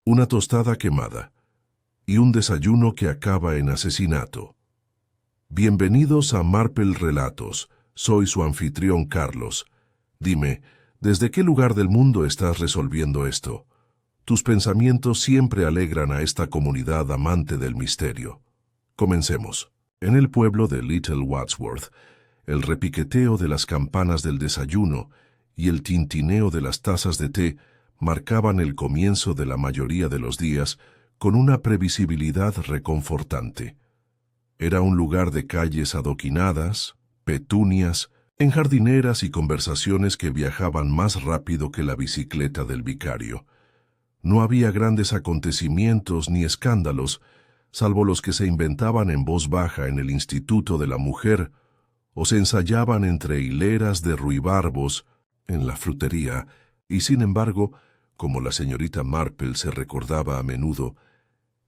una tostada quemada y un desayuno que acaba en asesinato. Bienvenidos a Marple Relatos. Soy su anfitrión Carlos. Dime, ¿desde qué lugar del mundo estás resolviendo esto? Tus pensamientos siempre alegran a esta comunidad amante del misterio. Comencemos. En el pueblo de Little Wadsworth, el repiqueteo de las campanas del desayuno y el tintineo de las tazas de té marcaban el comienzo de la mayoría de los días con una previsibilidad reconfortante. Era un lugar de calles adoquinadas, petunias, enjardineras y conversaciones que viajaban más rápido que la bicicleta del vicario. No había grandes acontecimientos ni escándalos, salvo los que se inventaban en voz baja en el Instituto de la Mujer o se ensayaban entre hileras de ruibarbos en la frutería, y sin embargo, como la señorita Marple se recordaba a menudo,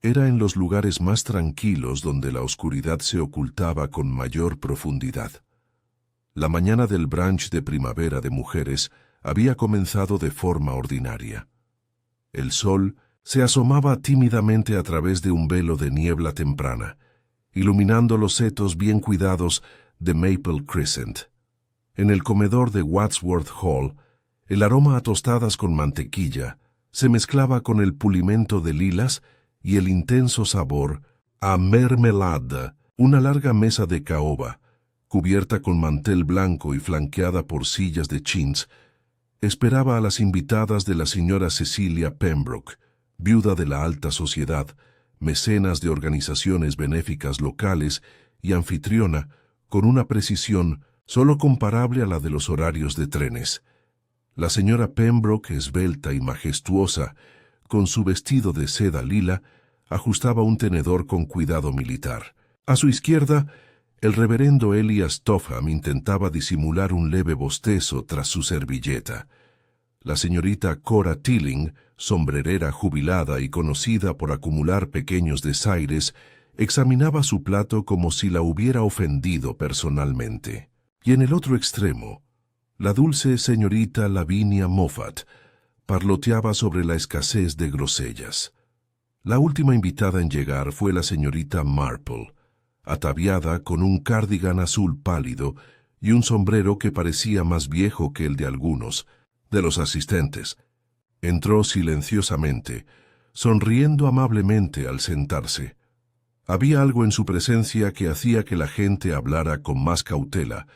era en los lugares más tranquilos donde la oscuridad se ocultaba con mayor profundidad. La mañana del brunch de primavera de mujeres había comenzado de forma ordinaria. El sol se asomaba tímidamente a través de un velo de niebla temprana, iluminando los setos bien cuidados de Maple Crescent. En el comedor de Wadsworth Hall, el aroma a tostadas con mantequilla se mezclaba con el pulimento de lilas y el intenso sabor a mermelada. Una larga mesa de caoba, cubierta con mantel blanco y flanqueada por sillas de chintz, esperaba a las invitadas de la señora Cecilia Pembroke, viuda de la alta sociedad, mecenas de organizaciones benéficas locales y anfitriona con una precisión solo comparable a la de los horarios de trenes. La señora Pembroke, esbelta y majestuosa, con su vestido de seda lila, ajustaba un tenedor con cuidado militar. A su izquierda, el reverendo Elias Topham intentaba disimular un leve bostezo tras su servilleta. La señorita Cora Tilling, sombrerera jubilada y conocida por acumular pequeños desaires, examinaba su plato como si la hubiera ofendido personalmente. Y en el otro extremo, la dulce señorita Lavinia Moffat parloteaba sobre la escasez de grosellas. La última invitada en llegar fue la señorita Marple, ataviada con un cardigan azul pálido y un sombrero que parecía más viejo que el de algunos de los asistentes. Entró silenciosamente, sonriendo amablemente al sentarse. Había algo en su presencia que hacía que la gente hablara con más cautela,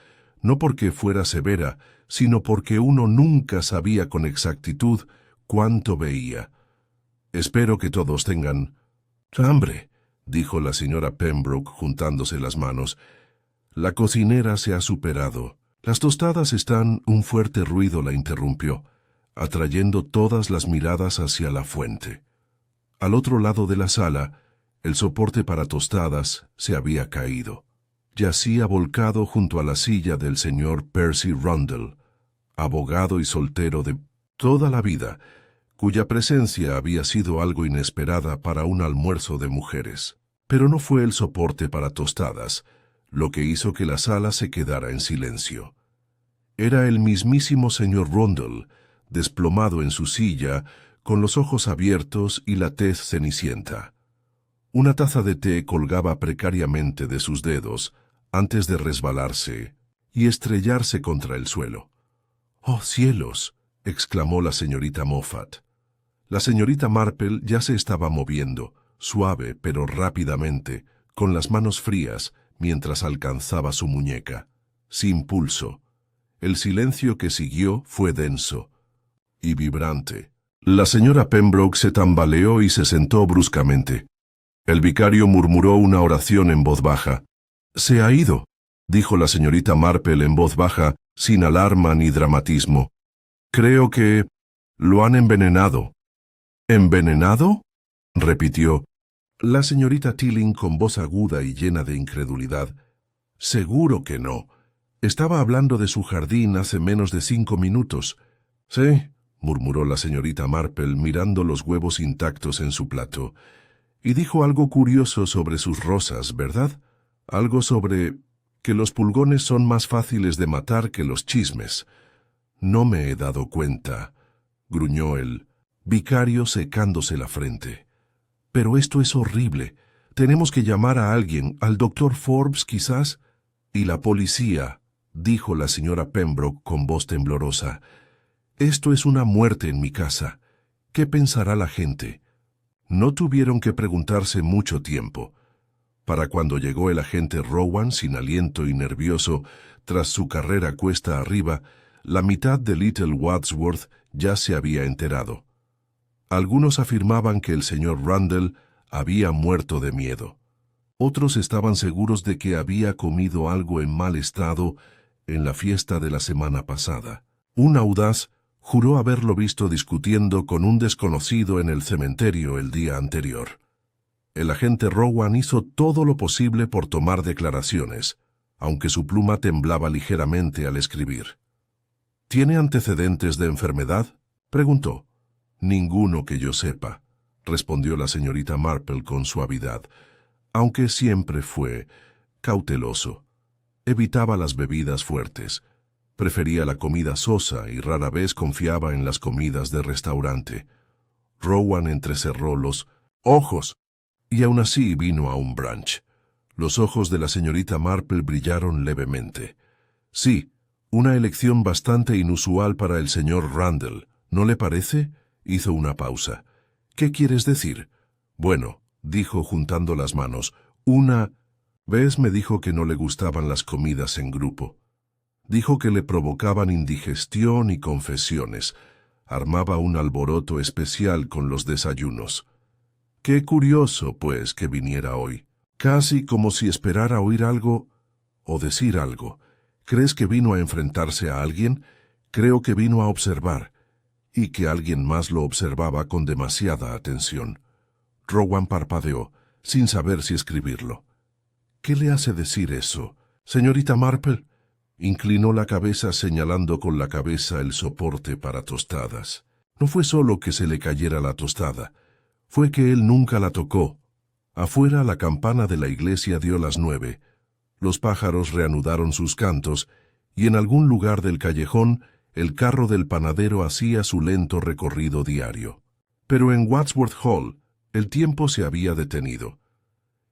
no porque fuera severa, sino porque uno nunca sabía con exactitud cuánto veía. «Espero que todos tengan hambre», dijo la señora Pembroke juntándose las manos. «La cocinera se ha superado. Las tostadas están...» Un fuerte ruido la interrumpió, atrayendo todas las miradas hacia la fuente. Al otro lado de la sala, el soporte para tostadas se había caído. Yacía volcado junto a la silla del señor Percy Rundle, abogado y soltero de toda la vida, cuya presencia había sido algo inesperada para un almuerzo de mujeres. Pero no fue el soporte para tostadas lo que hizo que la sala se quedara en silencio. Era el mismísimo señor Rundle, desplomado en su silla, con los ojos abiertos y la tez cenicienta. Una taza de té colgaba precariamente de sus dedos antes de resbalarse y estrellarse contra el suelo. «¡Oh, cielos!», exclamó la señorita Moffat. La señorita Marple ya se estaba moviendo, suave pero rápidamente, con las manos frías, mientras alcanzaba su muñeca. Sin pulso. El silencio que siguió fue denso y vibrante. La señora Pembroke se tambaleó y se sentó bruscamente. El vicario murmuró una oración en voz baja. «Se ha ido», dijo la señorita Marple en voz baja, sin alarma ni dramatismo. «Creo que lo han envenenado». «¿Envenenado?», repitió la señorita Tilling con voz aguda y llena de incredulidad. «Seguro que no. Estaba hablando de su jardín hace menos de 5 minutos». «Sí», murmuró la señorita Marple mirando los huevos intactos en su plato. «Y dijo algo curioso sobre sus rosas, ¿verdad? Algo sobre que los pulgones son más fáciles de matar que los chismes». «No me he dado cuenta», gruñó él. Vicario secándose la frente. Pero esto es horrible. Tenemos que llamar a alguien, al doctor Forbes quizás. Y la policía, dijo la señora Pembroke con voz temblorosa. Esto es una muerte en mi casa. ¿Qué pensará la gente? No tuvieron que preguntarse mucho tiempo. Para cuando llegó el agente Rowan, sin aliento y nervioso, tras su carrera cuesta arriba, la mitad de Little Wadsworth ya se había enterado. Algunos afirmaban que el señor Rundle había muerto de miedo. Otros estaban seguros de que había comido algo en mal estado en la fiesta de la semana pasada. Un audaz juró haberlo visto discutiendo con un desconocido en el cementerio el día anterior. El agente Rowan hizo todo lo posible por tomar declaraciones, aunque su pluma temblaba ligeramente al escribir. ¿Tiene antecedentes de enfermedad?, preguntó. Ninguno que yo sepa, respondió la señorita Marple con suavidad, aunque siempre fue cauteloso. Evitaba las bebidas fuertes. Prefería la comida sosa y rara vez confiaba en las comidas de restaurante. Rowan entrecerró los ojos y aún así vino a un brunch. Los ojos de la señorita Marple brillaron levemente. Sí, una elección bastante inusual para el señor Rundle, ¿no le parece? Hizo una pausa. ¿Qué quieres decir? Bueno, dijo juntando las manos, ¿Ves? Me dijo que no le gustaban las comidas en grupo. Dijo que le provocaban indigestión y confesiones. Armaba un alboroto especial con los desayunos. Qué curioso, pues, que viniera hoy. Casi como si esperara oír algo o decir algo. ¿Crees que vino a enfrentarse a alguien? Creo que vino a observar, y que alguien más lo observaba con demasiada atención. Rowan parpadeó, sin saber si escribirlo. ¿Qué le hace decir eso, señorita Marple? Inclinó la cabeza señalando con la cabeza el soporte para tostadas. No fue solo que se le cayera la tostada, fue que él nunca la tocó. Afuera la campana de la iglesia dio las 9. Los pájaros reanudaron sus cantos, y en algún lugar del callejón el carro del panadero hacía su lento recorrido diario. Pero en Wadsworth Hall el tiempo se había detenido.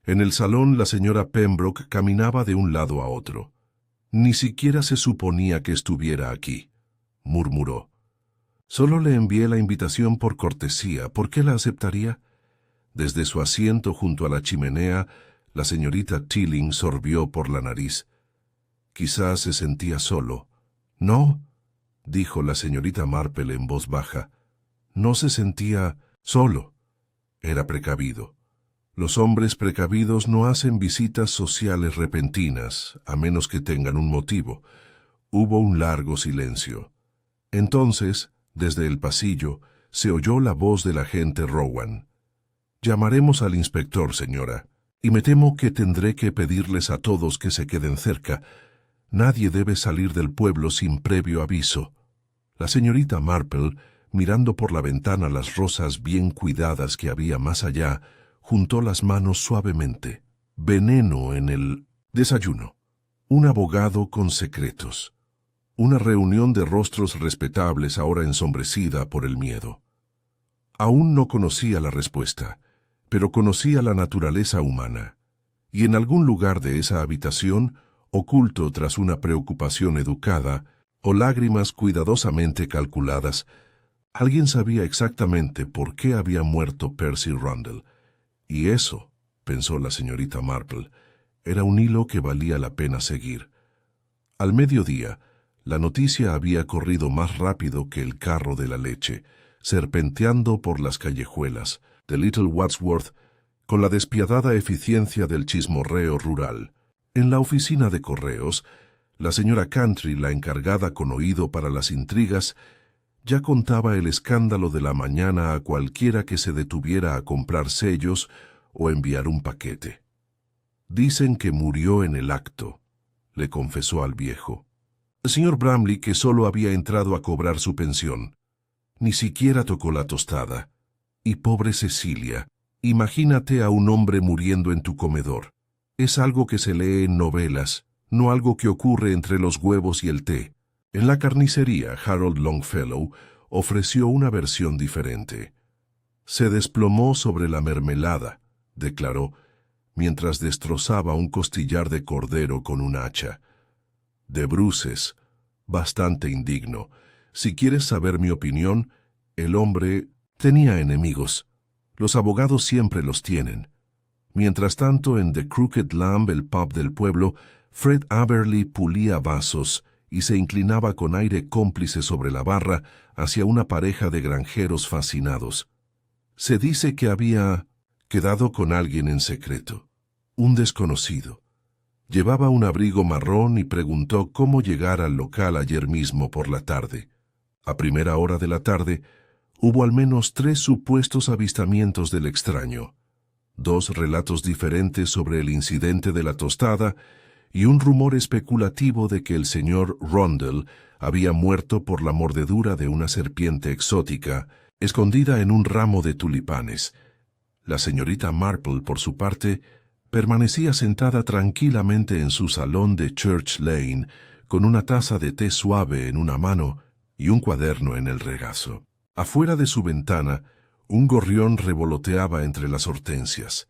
En el salón la señora Pembroke caminaba de un lado a otro. Ni siquiera se suponía que estuviera aquí, murmuró. Solo le envié la invitación por cortesía. ¿Por qué la aceptaría? Desde su asiento junto a la chimenea, la señorita Tilling sorbió por la nariz. Quizás se sentía solo. No, dijo la señorita Marple en voz baja. No se sentía solo. Era precavido. Los hombres precavidos no hacen visitas sociales repentinas, a menos que tengan un motivo. Hubo un largo silencio. Entonces, desde el pasillo, se oyó la voz del agente Rowan. Llamaremos al inspector, señora, y me temo que tendré que pedirles a todos que se queden cerca. Nadie debe salir del pueblo sin previo aviso. La señorita Marple, mirando por la ventana las rosas bien cuidadas que había más allá, juntó las manos suavemente. Veneno en el desayuno. Un abogado con secretos. Una reunión de rostros respetables ahora ensombrecida por el miedo. Aún no conocía la respuesta, pero conocía la naturaleza humana. Y en algún lugar de esa habitación, oculto tras una preocupación educada o lágrimas cuidadosamente calculadas, alguien sabía exactamente por qué había muerto Percy Rundle. Y eso, pensó la señorita Marple, era un hilo que valía la pena seguir. Al mediodía, la noticia había corrido más rápido que el carro de la leche, serpenteando por las callejuelas de Little Wadsworth con la despiadada eficiencia del chismorreo rural. En la oficina de correos, la señora Cantry, la encargada con oído para las intrigas, ya contaba el escándalo de la mañana a cualquiera que se detuviera a comprar sellos o enviar un paquete. Dicen que murió en el acto, le confesó al viejo. El señor Bramley, que solo había entrado a cobrar su pensión, ni siquiera tocó la tostada. Y pobre Cecilia, imagínate a un hombre muriendo en tu comedor. Es algo que se lee en novelas, no algo que ocurre entre los huevos y el té. En la carnicería, Harold Longfellow ofreció una versión diferente. Se desplomó sobre la mermelada, declaró, mientras destrozaba un costillar de cordero con un hacha. De bruces, bastante indigno. Si quieres saber mi opinión, el hombre tenía enemigos. Los abogados siempre los tienen. Mientras tanto, en The Crooked Lamb, el pub del pueblo, Fred Aberley pulía vasos y se inclinaba con aire cómplice sobre la barra hacia una pareja de granjeros fascinados. Se dice que había quedado con alguien en secreto, un desconocido. Llevaba un abrigo marrón y preguntó cómo llegar al local ayer mismo por la tarde. A primera hora de la tarde, hubo al menos 3 supuestos avistamientos del extraño, 2 relatos diferentes sobre el incidente de la tostada y un rumor especulativo de que el señor Rundle había muerto por la mordedura de una serpiente exótica escondida en un ramo de tulipanes. La señorita Marple, por su parte, permanecía sentada tranquilamente en su salón de Church Lane, con una taza de té suave en una mano y un cuaderno en el regazo. Afuera de su ventana, un gorrión revoloteaba entre las hortensias.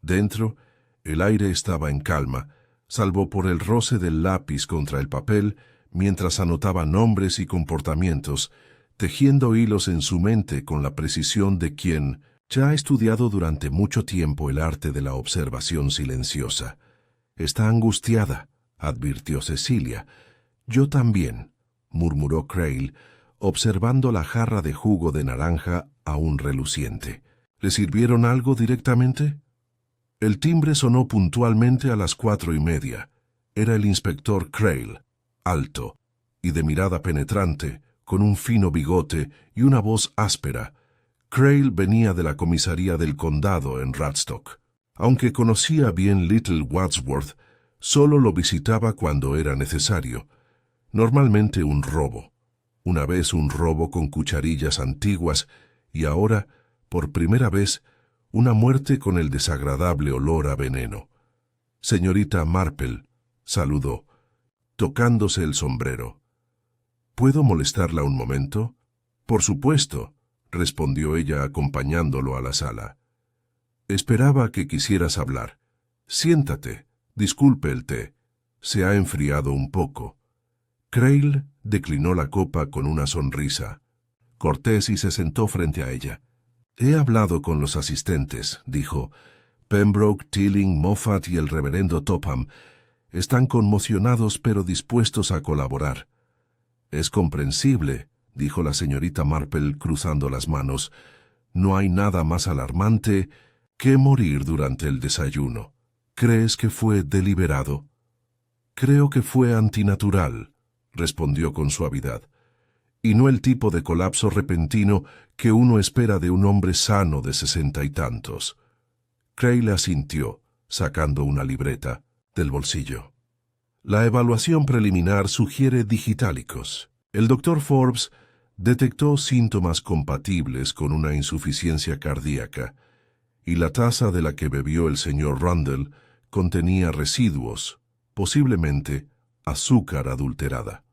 Dentro, el aire estaba en calma, salvo por el roce del lápiz contra el papel, mientras anotaba nombres y comportamientos, tejiendo hilos en su mente con la precisión de quien ya ha estudiado durante mucho tiempo el arte de la observación silenciosa. «Está angustiada», advirtió Cecilia. «Yo también», murmuró Crail, observando la jarra de jugo de naranja aún reluciente. «¿Le sirvieron algo directamente?» El timbre sonó puntualmente a las 4:30. Era el inspector Crail, alto y de mirada penetrante, con un fino bigote y una voz áspera. Crail venía de la comisaría del condado en Radstock. Aunque conocía bien Little Wadsworth, solo lo visitaba cuando era necesario. Normalmente un robo. Una vez un robo con cucharillas antiguas y ahora, por primera vez, una muerte con el desagradable olor a veneno. «Señorita Marple», saludó, tocándose el sombrero. «¿Puedo molestarla un momento?» «Por supuesto», respondió ella acompañándolo a la sala. «Esperaba que quisieras hablar. Siéntate. Disculpe el té. Se ha enfriado un poco». Crail declinó la copa con una sonrisa cortés y se sentó frente a ella. «He hablado con los asistentes», dijo. «Pembroke, Tilling, Moffat y el reverendo Topham están conmocionados pero dispuestos a colaborar». «Es comprensible», dijo la señorita Marple cruzando las manos. «No hay nada más alarmante que morir durante el desayuno». «¿Crees que fue deliberado?» «Creo que fue antinatural», respondió con suavidad, «y no el tipo de colapso repentino que uno espera de un hombre sano de 60 y tantos». Crail asintió, sacando una libreta del bolsillo. «La evaluación preliminar sugiere digitálicos. El doctor Forbes detectó síntomas compatibles con una insuficiencia cardíaca, y la taza de la que bebió el señor Rundle contenía residuos, posiblemente azúcar adulterada».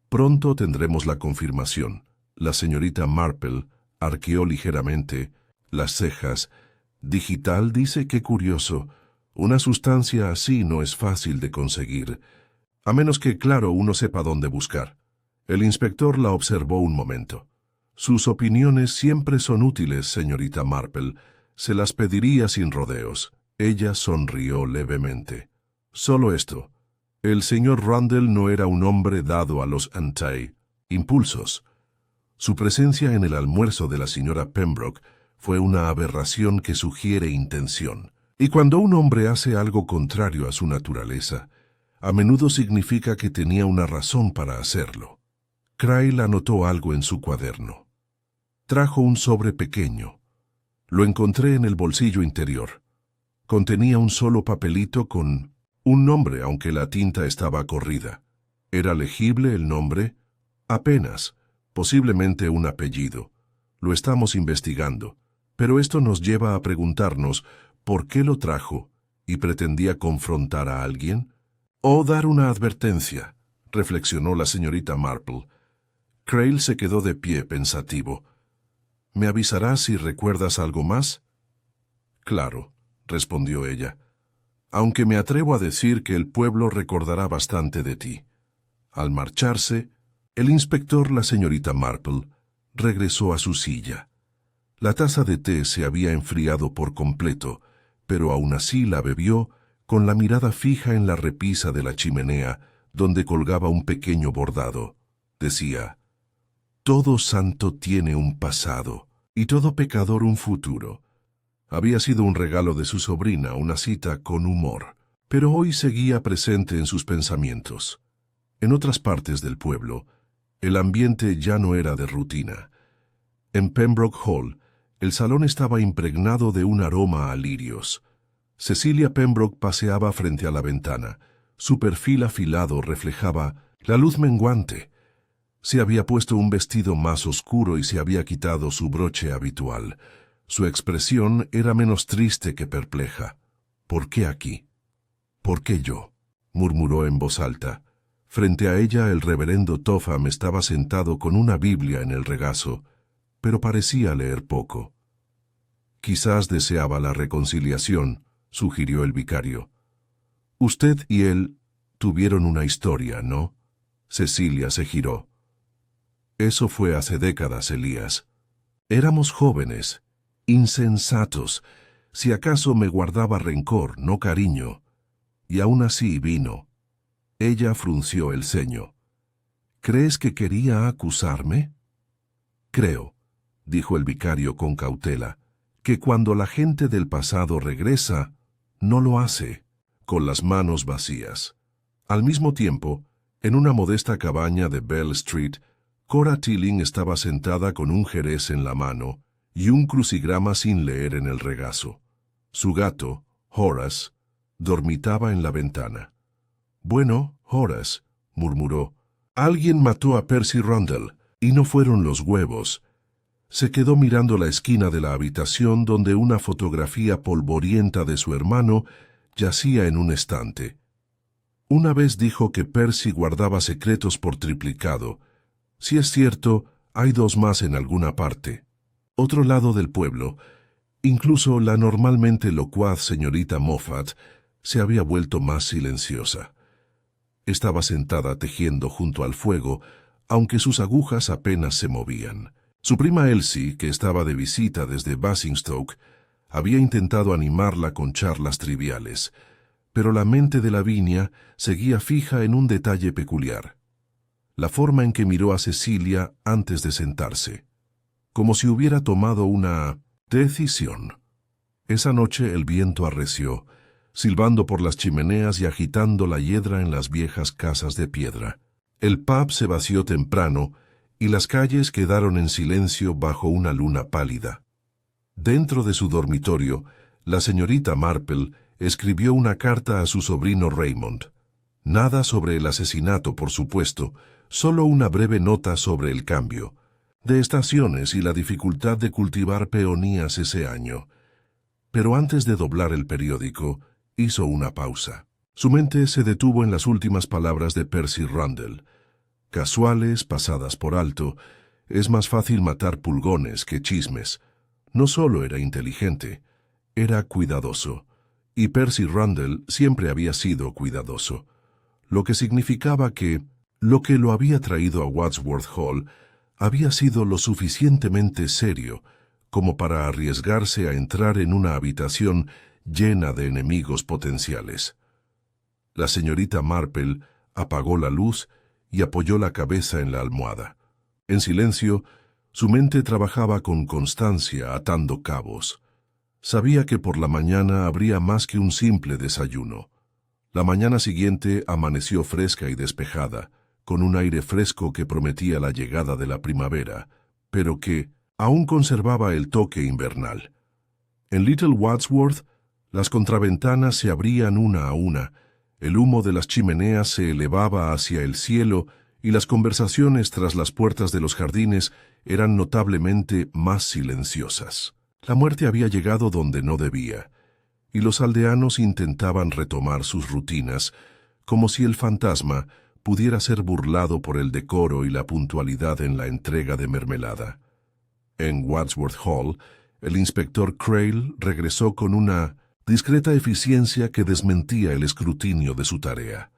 «Pronto tendremos la confirmación». La señorita Marple arqueó ligeramente las cejas. «Digital, dice, qué curioso. Una sustancia así no es fácil de conseguir, a menos que, claro, uno sepa dónde buscar». El inspector la observó un momento. «Sus opiniones siempre son útiles, señorita Marple. Se las pediría sin rodeos». Ella sonrió levemente. «Solo esto. El señor Rundle no era un hombre dado a los impulsos. Su presencia en el almuerzo de la señora Pembroke fue una aberración que sugiere intención. Y cuando un hombre hace algo contrario a su naturaleza, a menudo significa que tenía una razón para hacerlo». Crail anotó algo en su cuaderno. Trajo un sobre pequeño. Lo encontré en el bolsillo interior. Contenía un solo papelito con un nombre, aunque la tinta estaba corrida. ¿Era legible el nombre? Apenas. Posiblemente un apellido. Lo estamos investigando, pero esto nos lleva a preguntarnos por qué lo trajo y pretendía confrontar a alguien. «O dar una advertencia», reflexionó la señorita Marple. Crail se quedó de pie pensativo. ¿Me avisarás si recuerdas algo más? Claro, respondió ella, aunque me atrevo a decir que el pueblo recordará bastante de ti. Al marcharse, el inspector, la señorita Marple, regresó a su silla. La taza de té se había enfriado por completo, pero aún así la bebió con la mirada fija en la repisa de la chimenea, donde colgaba un pequeño bordado. Decía: «Todo santo tiene un pasado, y todo pecador un futuro». Había sido un regalo de su sobrina, una cita con humor, pero hoy seguía presente en sus pensamientos. En otras partes del pueblo, el ambiente ya no era de rutina. En Pembroke Hall, el salón estaba impregnado de un aroma a lirios. Cecilia Pembroke paseaba frente a la ventana. Su perfil afilado reflejaba la luz menguante. Se había puesto un vestido más oscuro y se había quitado su broche habitual. Su expresión era menos triste que perpleja. «¿Por qué aquí? ¿Por qué yo?», murmuró en voz alta. Frente a ella el reverendo Topham estaba sentado con una Biblia en el regazo, pero parecía leer poco. «Quizás deseaba la reconciliación», sugirió el vicario. «Usted y él tuvieron una historia, ¿no?». Cecilia se giró. «Eso fue hace décadas, Elías. Éramos jóvenes, insensatos. Si acaso me guardaba rencor, no cariño. Y aún así vino». Ella frunció el ceño. «¿Crees que quería acusarme?». «Creo», dijo el vicario con cautela, «que cuando la gente del pasado regresa, no lo hace con las manos vacías». Al mismo tiempo, en una modesta cabaña de Bell Street, Cora Tilling estaba sentada con un jerez en la mano y un crucigrama sin leer en el regazo. Su gato, Horace, dormitaba en la ventana. «Bueno, Horace», murmuró, «alguien mató a Percy Rundle, y no fueron los huevos». Se quedó mirando la esquina de la habitación donde una fotografía polvorienta de su hermano yacía en un estante. Una vez dijo que Percy guardaba secretos por triplicado. Si es cierto, hay 2 más en alguna parte. Otro lado del pueblo, incluso la normalmente locuaz señorita Moffat, se había vuelto más silenciosa. Estaba sentada tejiendo junto al fuego, aunque sus agujas apenas se movían. Su prima Elsie, que estaba de visita desde Basingstoke, había intentado animarla con charlas triviales, pero la mente de Lavinia seguía fija en un detalle peculiar: la forma en que miró a Cecilia antes de sentarse, como si hubiera tomado una decisión. Esa noche el viento arreció, silbando por las chimeneas y agitando la hiedra en las viejas casas de piedra. El pub se vació temprano y las calles quedaron en silencio bajo una luna pálida. Dentro de su dormitorio, la señorita Marple escribió una carta a su sobrino Raymond. Nada sobre el asesinato, por supuesto, solo una breve nota sobre el cambio de estaciones y la dificultad de cultivar peonías ese año. Pero antes de doblar el periódico, hizo una pausa. Su mente se detuvo en las últimas palabras de Percy Rundle. Casuales, pasadas por alto, es más fácil matar pulgones que chismes. No solo era inteligente, era cuidadoso. Y Percy Rundle siempre había sido cuidadoso, lo que significaba que lo que lo había traído a Wadsworth Hall había sido lo suficientemente serio como para arriesgarse a entrar en una habitación llena de enemigos potenciales. La señorita Marple apagó la luz y apoyó la cabeza en la almohada. En silencio, su mente trabajaba con constancia atando cabos. Sabía que por la mañana habría más que un simple desayuno. La mañana siguiente amaneció fresca y despejada, con un aire fresco que prometía la llegada de la primavera, pero que aún conservaba el toque invernal. En Little Wadsworth, las contraventanas se abrían una a una, el humo de las chimeneas se elevaba hacia el cielo y las conversaciones tras las puertas de los jardines eran notablemente más silenciosas. La muerte había llegado donde no debía, y los aldeanos intentaban retomar sus rutinas, como si el fantasma pudiera ser burlado por el decoro y la puntualidad en la entrega de mermelada. En Wadsworth Hall, el inspector Crail regresó con una discreta eficiencia que desmentía el escrutinio de su tarea.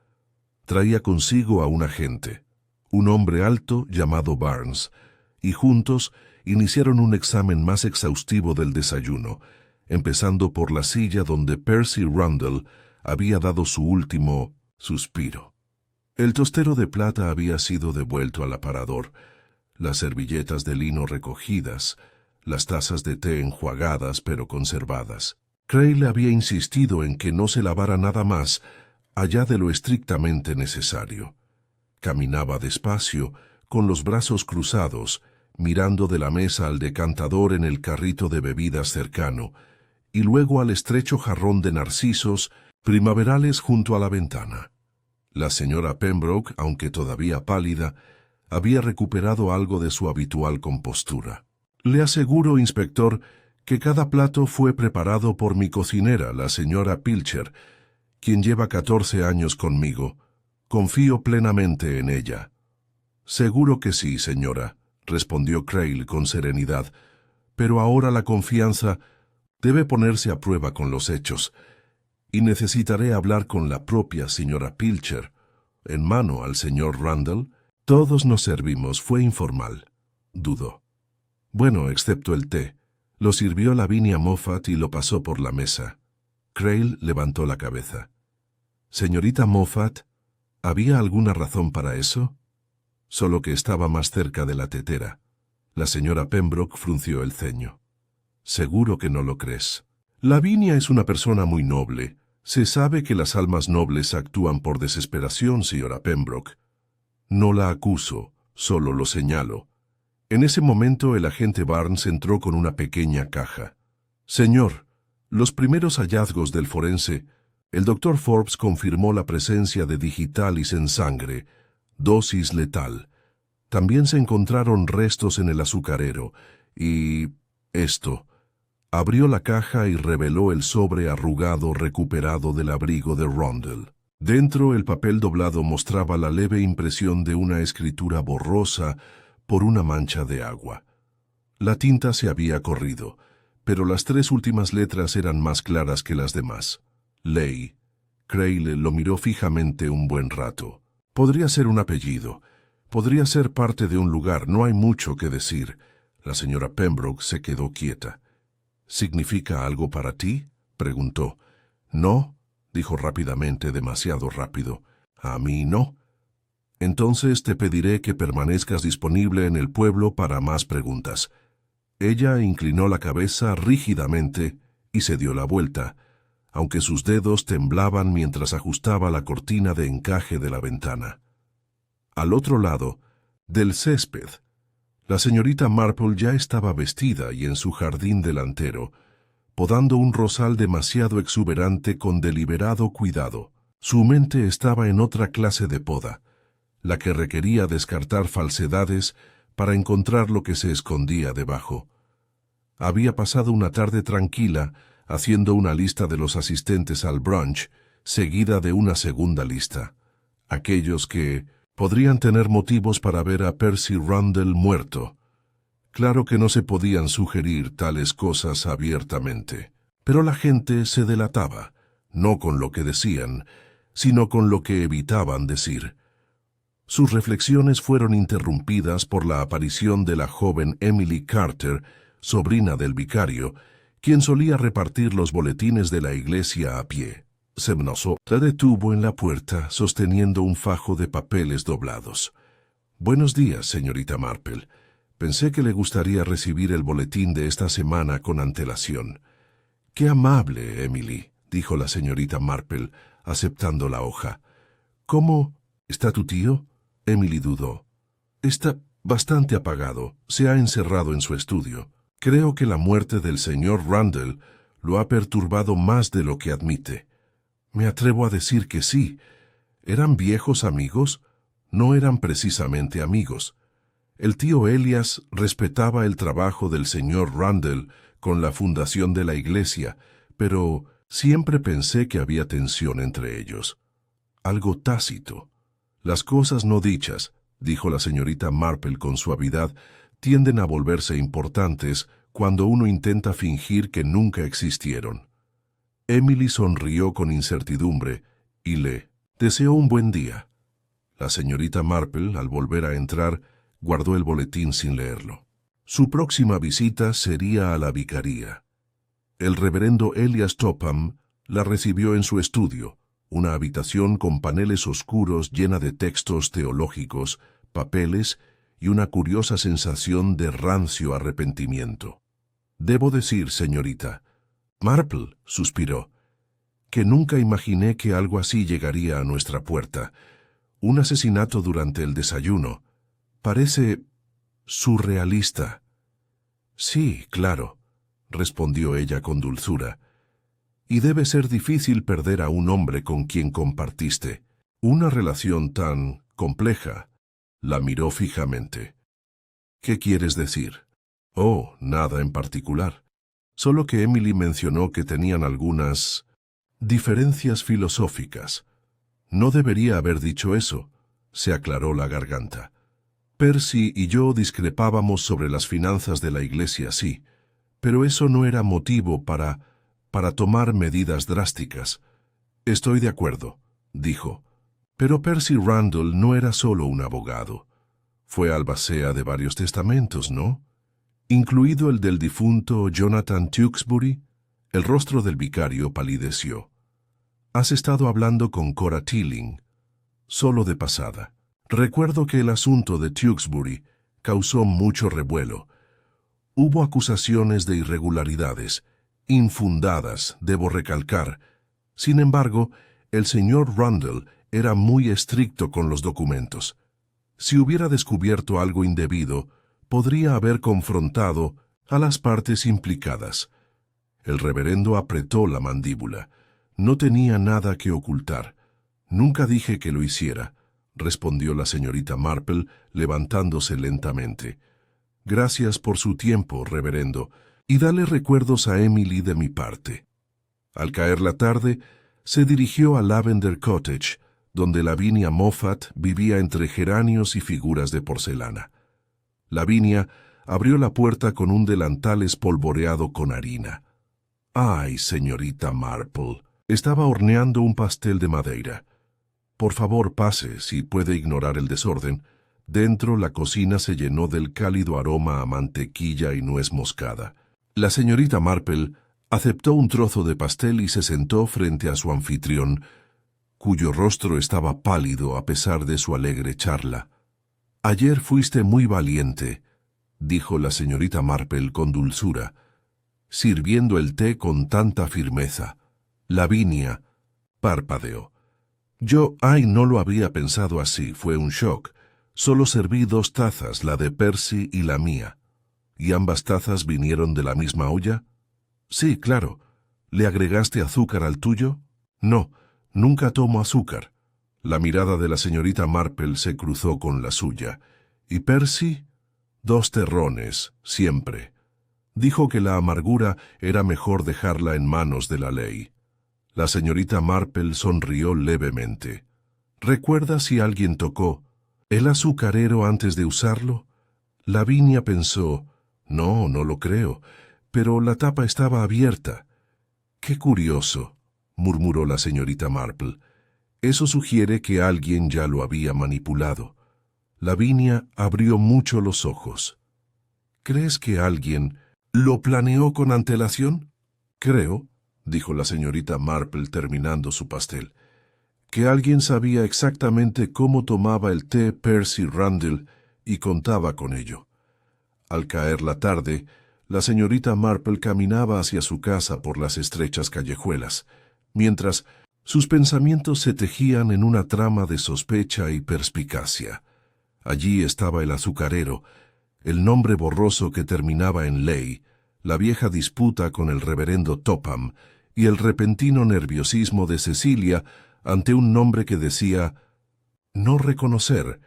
Traía consigo a un agente, un hombre alto llamado Barnes, y juntos iniciaron un examen más exhaustivo del desayuno, empezando por la silla donde Percy Rundle había dado su último suspiro. El tostero de plata había sido devuelto al aparador, las servilletas de lino recogidas, las tazas de té enjuagadas pero conservadas. Crail había insistido en que no se lavara nada más allá de lo estrictamente necesario. Caminaba despacio, con los brazos cruzados, mirando de la mesa al decantador en el carrito de bebidas cercano, y luego al estrecho jarrón de narcisos primaverales junto a la ventana. La señora Pembroke, aunque todavía pálida, había recuperado algo de su habitual compostura. Le aseguro, inspector, que cada plato fue preparado por mi cocinera, la señora Pilcher, quien lleva 14 años conmigo. Confío plenamente en ella. Seguro que sí, señora, respondió Crail con serenidad, pero ahora la confianza debe ponerse a prueba con los hechos, y necesitaré hablar con la propia señora Pilcher. En mano al señor Rundle, todos nos servimos, fue informal. Dudó. Bueno, excepto el té. Lo sirvió Lavinia Moffat y lo pasó por la mesa. Crail levantó la cabeza. Señorita Moffat, ¿había alguna razón para eso? Solo que estaba más cerca de la tetera. La señora Pembroke frunció el ceño. Seguro que no lo crees. Lavinia es una persona muy noble. Se sabe que las almas nobles actúan por desesperación, señora Pembroke. No la acuso, solo lo señalo. En ese momento el agente Barnes entró con una pequeña caja. Señor, los primeros hallazgos del forense, el doctor Forbes confirmó la presencia de digitalis en sangre, dosis letal. También se encontraron restos en el azucarero y... esto. Abrió la caja y reveló el sobre arrugado recuperado del abrigo de Rundle. Dentro el papel doblado mostraba la leve impresión de una escritura borrosa por una mancha de agua. La tinta se había corrido, pero las 3 últimas letras eran más claras que las demás. Ley. Crail lo miró fijamente un buen rato. Podría ser un apellido. Podría ser parte de un lugar. No hay mucho que decir. La señora Pembroke se quedó quieta. ¿Significa algo para ti?, preguntó. No, dijo rápidamente, demasiado rápido. A mí no. Entonces te pediré que permanezcas disponible en el pueblo para más preguntas. Ella inclinó la cabeza rígidamente y se dio la vuelta, aunque sus dedos temblaban mientras ajustaba la cortina de encaje de la ventana. Al otro lado, del césped, la señorita Marple ya estaba vestida y en su jardín delantero, podando un rosal demasiado exuberante con deliberado cuidado. Su mente estaba en otra clase de poda, la que requería descartar falsedades para encontrar lo que se escondía debajo. Había pasado una tarde tranquila haciendo una lista de los asistentes al brunch, seguida de una segunda lista. Aquellos que podrían tener motivos para ver a Percy Rundle muerto. Claro que no se podían sugerir tales cosas abiertamente, pero la gente se delataba, no con lo que decían, sino con lo que evitaban decir. Sus reflexiones fueron interrumpidas por la aparición de la joven Emily Carter, sobrina del vicario, quien solía repartir los boletines de la iglesia a pie. Semnoso la detuvo en la puerta, sosteniendo un fajo de papeles doblados. «Buenos días, señorita Marple. Pensé que le gustaría recibir el boletín de esta semana con antelación». «Qué amable, Emily», dijo la señorita Marple, aceptando la hoja. «¿Cómo está tu tío?» Emily dudó. «Está bastante apagado. Se ha encerrado en su estudio. Creo que la muerte del señor Rundle lo ha perturbado más de lo que admite». «Me atrevo a decir que sí. ¿Eran viejos amigos?» «No eran precisamente amigos. El tío Elias respetaba el trabajo del señor Rundle con la fundación de la iglesia, pero siempre pensé que había tensión entre ellos. Algo tácito. Las cosas no dichas, dijo la señorita Marple con suavidad, tienden a volverse importantes cuando uno intenta fingir que nunca existieron. Emily sonrió con incertidumbre y le deseó un buen día. La señorita Marple, al volver a entrar, guardó el boletín sin leerlo. Su próxima visita sería a la vicaría. El reverendo Elias Topham la recibió en su estudio, una habitación con paneles oscuros llena de textos teológicos, papeles y una curiosa sensación de rancio arrepentimiento. «Debo decir, señorita», Marple suspiró, «que nunca imaginé que algo así llegaría a nuestra puerta. Un asesinato durante el desayuno. Parece surrealista». «Sí, claro», respondió ella con dulzura. «Y debe ser difícil perder a un hombre con quien compartiste una relación tan compleja». La miró fijamente. «¿Qué quieres decir?» «Oh, nada en particular. Solo que Emily mencionó que tenían algunas diferencias filosóficas». «No debería haber dicho eso», se aclaró la garganta. «Percy y yo discrepábamos sobre las finanzas de la iglesia, sí, pero eso no era motivo para tomar medidas drásticas». «Estoy de acuerdo», dijo. «Pero Percy Randall no era solo un abogado. Fue albacea de varios testamentos, ¿no? Incluido el del difunto Jonathan Tewkesbury». El rostro del vicario palideció. «¿Has estado hablando con Cora Tilling?» «Solo de pasada. Recuerdo que el asunto de Tewkesbury causó mucho revuelo. Hubo acusaciones de irregularidades, infundadas, debo recalcar. Sin embargo, el señor Randall era muy estricto con los documentos. Si hubiera descubierto algo indebido, podría haber confrontado a las partes implicadas». El reverendo apretó la mandíbula. «No tenía nada que ocultar. Nunca dije que lo hiciera», respondió la señorita Marple, levantándose lentamente. «Gracias por su tiempo, reverendo, y dale recuerdos a Emily de mi parte». Al caer la tarde, se dirigió a Lavender Cottage, donde Lavinia Moffat vivía entre geranios y figuras de porcelana. Lavinia abrió la puerta con un delantal espolvoreado con harina. «Ay, señorita Marple, estaba horneando un pastel de madeira. Por favor, pase, si puede ignorar el desorden». Dentro la cocina se llenó del cálido aroma a mantequilla y nuez moscada. La señorita Marple aceptó un trozo de pastel y se sentó frente a su anfitrión, cuyo rostro estaba pálido a pesar de su alegre charla. «Ayer fuiste muy valiente», dijo la señorita Marple con dulzura, sirviendo el té con tanta firmeza. Lavinia parpadeó. No lo había pensado así, fue un shock. Solo serví 2 tazas, la de Percy y la mía». «¿Y ambas tazas vinieron de la misma olla?» «Sí, claro». «¿Le agregaste azúcar al tuyo?» «No, nunca tomo azúcar». La mirada de la señorita Marple se cruzó con la suya. «¿Y Percy?» «2 terrones, siempre». Dijo que la amargura era mejor dejarla en manos de la ley. La señorita Marple sonrió levemente. «¿Recuerda si alguien tocó el azucarero antes de usarlo?» Lavinia pensó, «No, no lo creo, pero la tapa estaba abierta». «Qué curioso», murmuró la señorita Marple. «Eso sugiere que alguien ya lo había manipulado». Lavinia abrió mucho los ojos. «¿Crees que alguien lo planeó con antelación?» «Creo», dijo la señorita Marple terminando su pastel, «que alguien sabía exactamente cómo tomaba el té Percy Randall y contaba con ello». Al caer la tarde, la señorita Marple caminaba hacia su casa por las estrechas callejuelas, mientras sus pensamientos se tejían en una trama de sospecha y perspicacia. Allí estaba el azucarero, el nombre borroso que terminaba en ley, la vieja disputa con el reverendo Topham y el repentino nerviosismo de Cecilia ante un nombre que decía «no reconocer».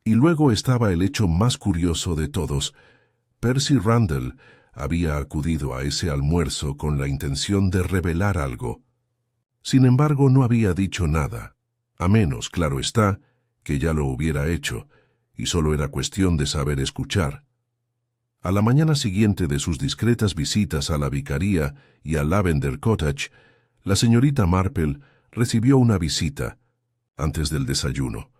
Y luego estaba el hecho más curioso de todos. Percy Randall había acudido a ese almuerzo con la intención de revelar algo. Sin embargo, no había dicho nada, a menos, claro está, que ya lo hubiera hecho, y solo era cuestión de saber escuchar. A la mañana siguiente de sus discretas visitas a la vicaría y a Lavender Cottage, la señorita Marple recibió una visita antes del desayuno.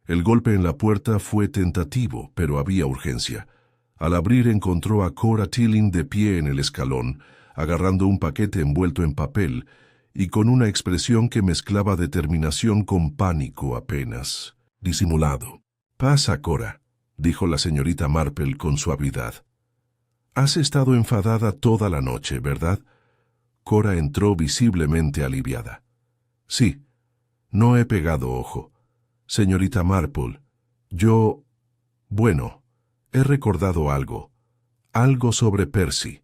El golpe en la puerta fue tentativo, pero había urgencia. Al abrir encontró a Cora Tilling de pie en el escalón, agarrando un paquete envuelto en papel y con una expresión que mezclaba determinación con pánico apenas disimulado. «Pasa, Cora», dijo la señorita Marple con suavidad. «Has estado enfadada toda la noche, ¿verdad?» Cora entró visiblemente aliviada. «Sí, no he pegado ojo. Señorita Marple, bueno, he recordado algo sobre Percy».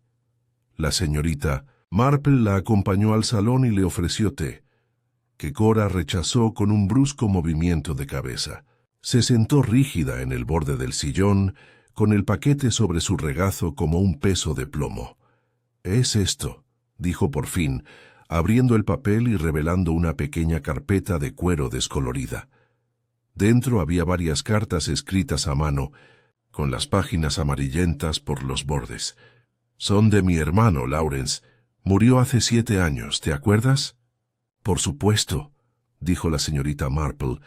La señorita Marple la acompañó al salón y le ofreció té, que Cora rechazó con un brusco movimiento de cabeza. Se sentó rígida en el borde del sillón, con el paquete sobre su regazo como un peso de plomo. «Es esto», dijo por fin, abriendo el papel y revelando una pequeña carpeta de cuero descolorida. Dentro había varias cartas escritas a mano, con las páginas amarillentas por los bordes. «Son de mi hermano, Lawrence. Murió hace 7 años, ¿te acuerdas?» «Por supuesto», dijo la señorita Marple,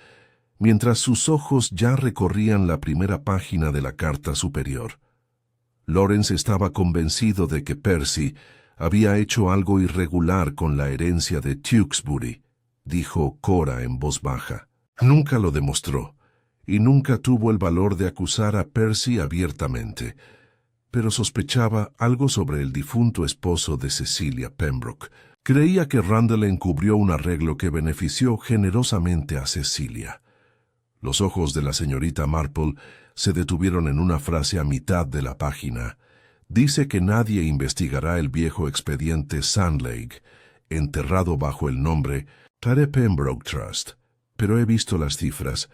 mientras sus ojos ya recorrían la primera página de la carta superior. Lawrence estaba convencido de que Percy había hecho algo irregular con la herencia de Tewkesbury, dijo Cora en voz baja. Nunca lo demostró, y nunca tuvo el valor de acusar a Percy abiertamente, pero sospechaba algo sobre el difunto esposo de Cecilia Pembroke. Creía que Randall encubrió un arreglo que benefició generosamente a Cecilia. Los ojos de la señorita Marple se detuvieron en una frase a mitad de la página. Dice que nadie investigará el viejo expediente Sandlake, enterrado bajo el nombre Tare Pembroke Trust. Pero he visto las cifras.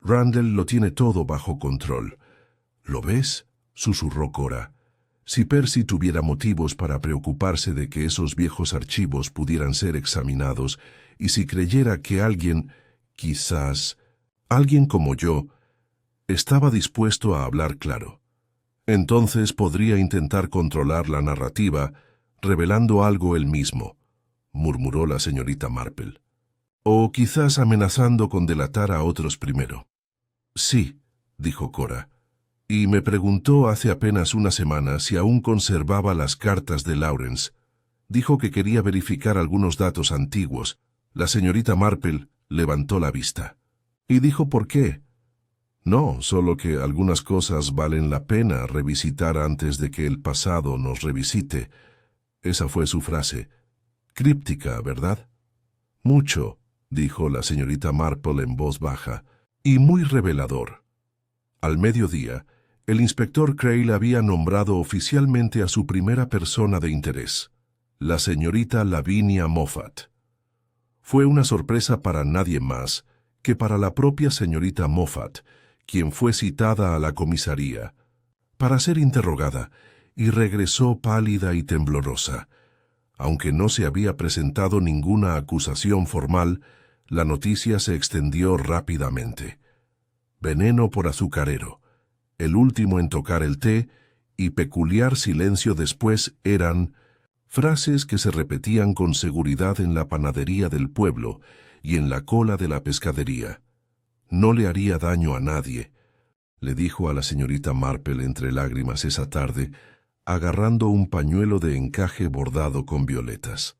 Randall lo tiene todo bajo control. ¿Lo ves?, susurró Cora. Si Percy tuviera motivos para preocuparse de que esos viejos archivos pudieran ser examinados, y si creyera que alguien, quizás alguien como yo, estaba dispuesto a hablar claro, entonces podría intentar controlar la narrativa, revelando algo él mismo, murmuró la señorita Marple. O quizás amenazando con delatar a otros primero. Sí, dijo Cora, y me preguntó hace apenas una semana si aún conservaba las cartas de Lawrence. Dijo que quería verificar algunos datos antiguos. La señorita Marple levantó la vista. ¿Y dijo por qué? No, solo que algunas cosas valen la pena revisitar antes de que el pasado nos revisite. Esa fue su frase. Críptica, ¿verdad? Mucho, dijo la señorita Marple en voz baja, y muy revelador. Al mediodía, el inspector Crail había nombrado oficialmente a su primera persona de interés, la señorita Lavinia Moffat. Fue una sorpresa para nadie más que para la propia señorita Moffat, quien fue citada a la comisaría para ser interrogada y regresó pálida y temblorosa. Aunque no se había presentado ninguna acusación formal, la noticia se extendió rápidamente. Veneno por azucarero, el último en tocar el té y peculiar silencio después eran frases que se repetían con seguridad en la panadería del pueblo y en la cola de la pescadería. No le haría daño a nadie, le dijo a la señorita Marple entre lágrimas esa tarde, agarrando un pañuelo de encaje bordado con violetas.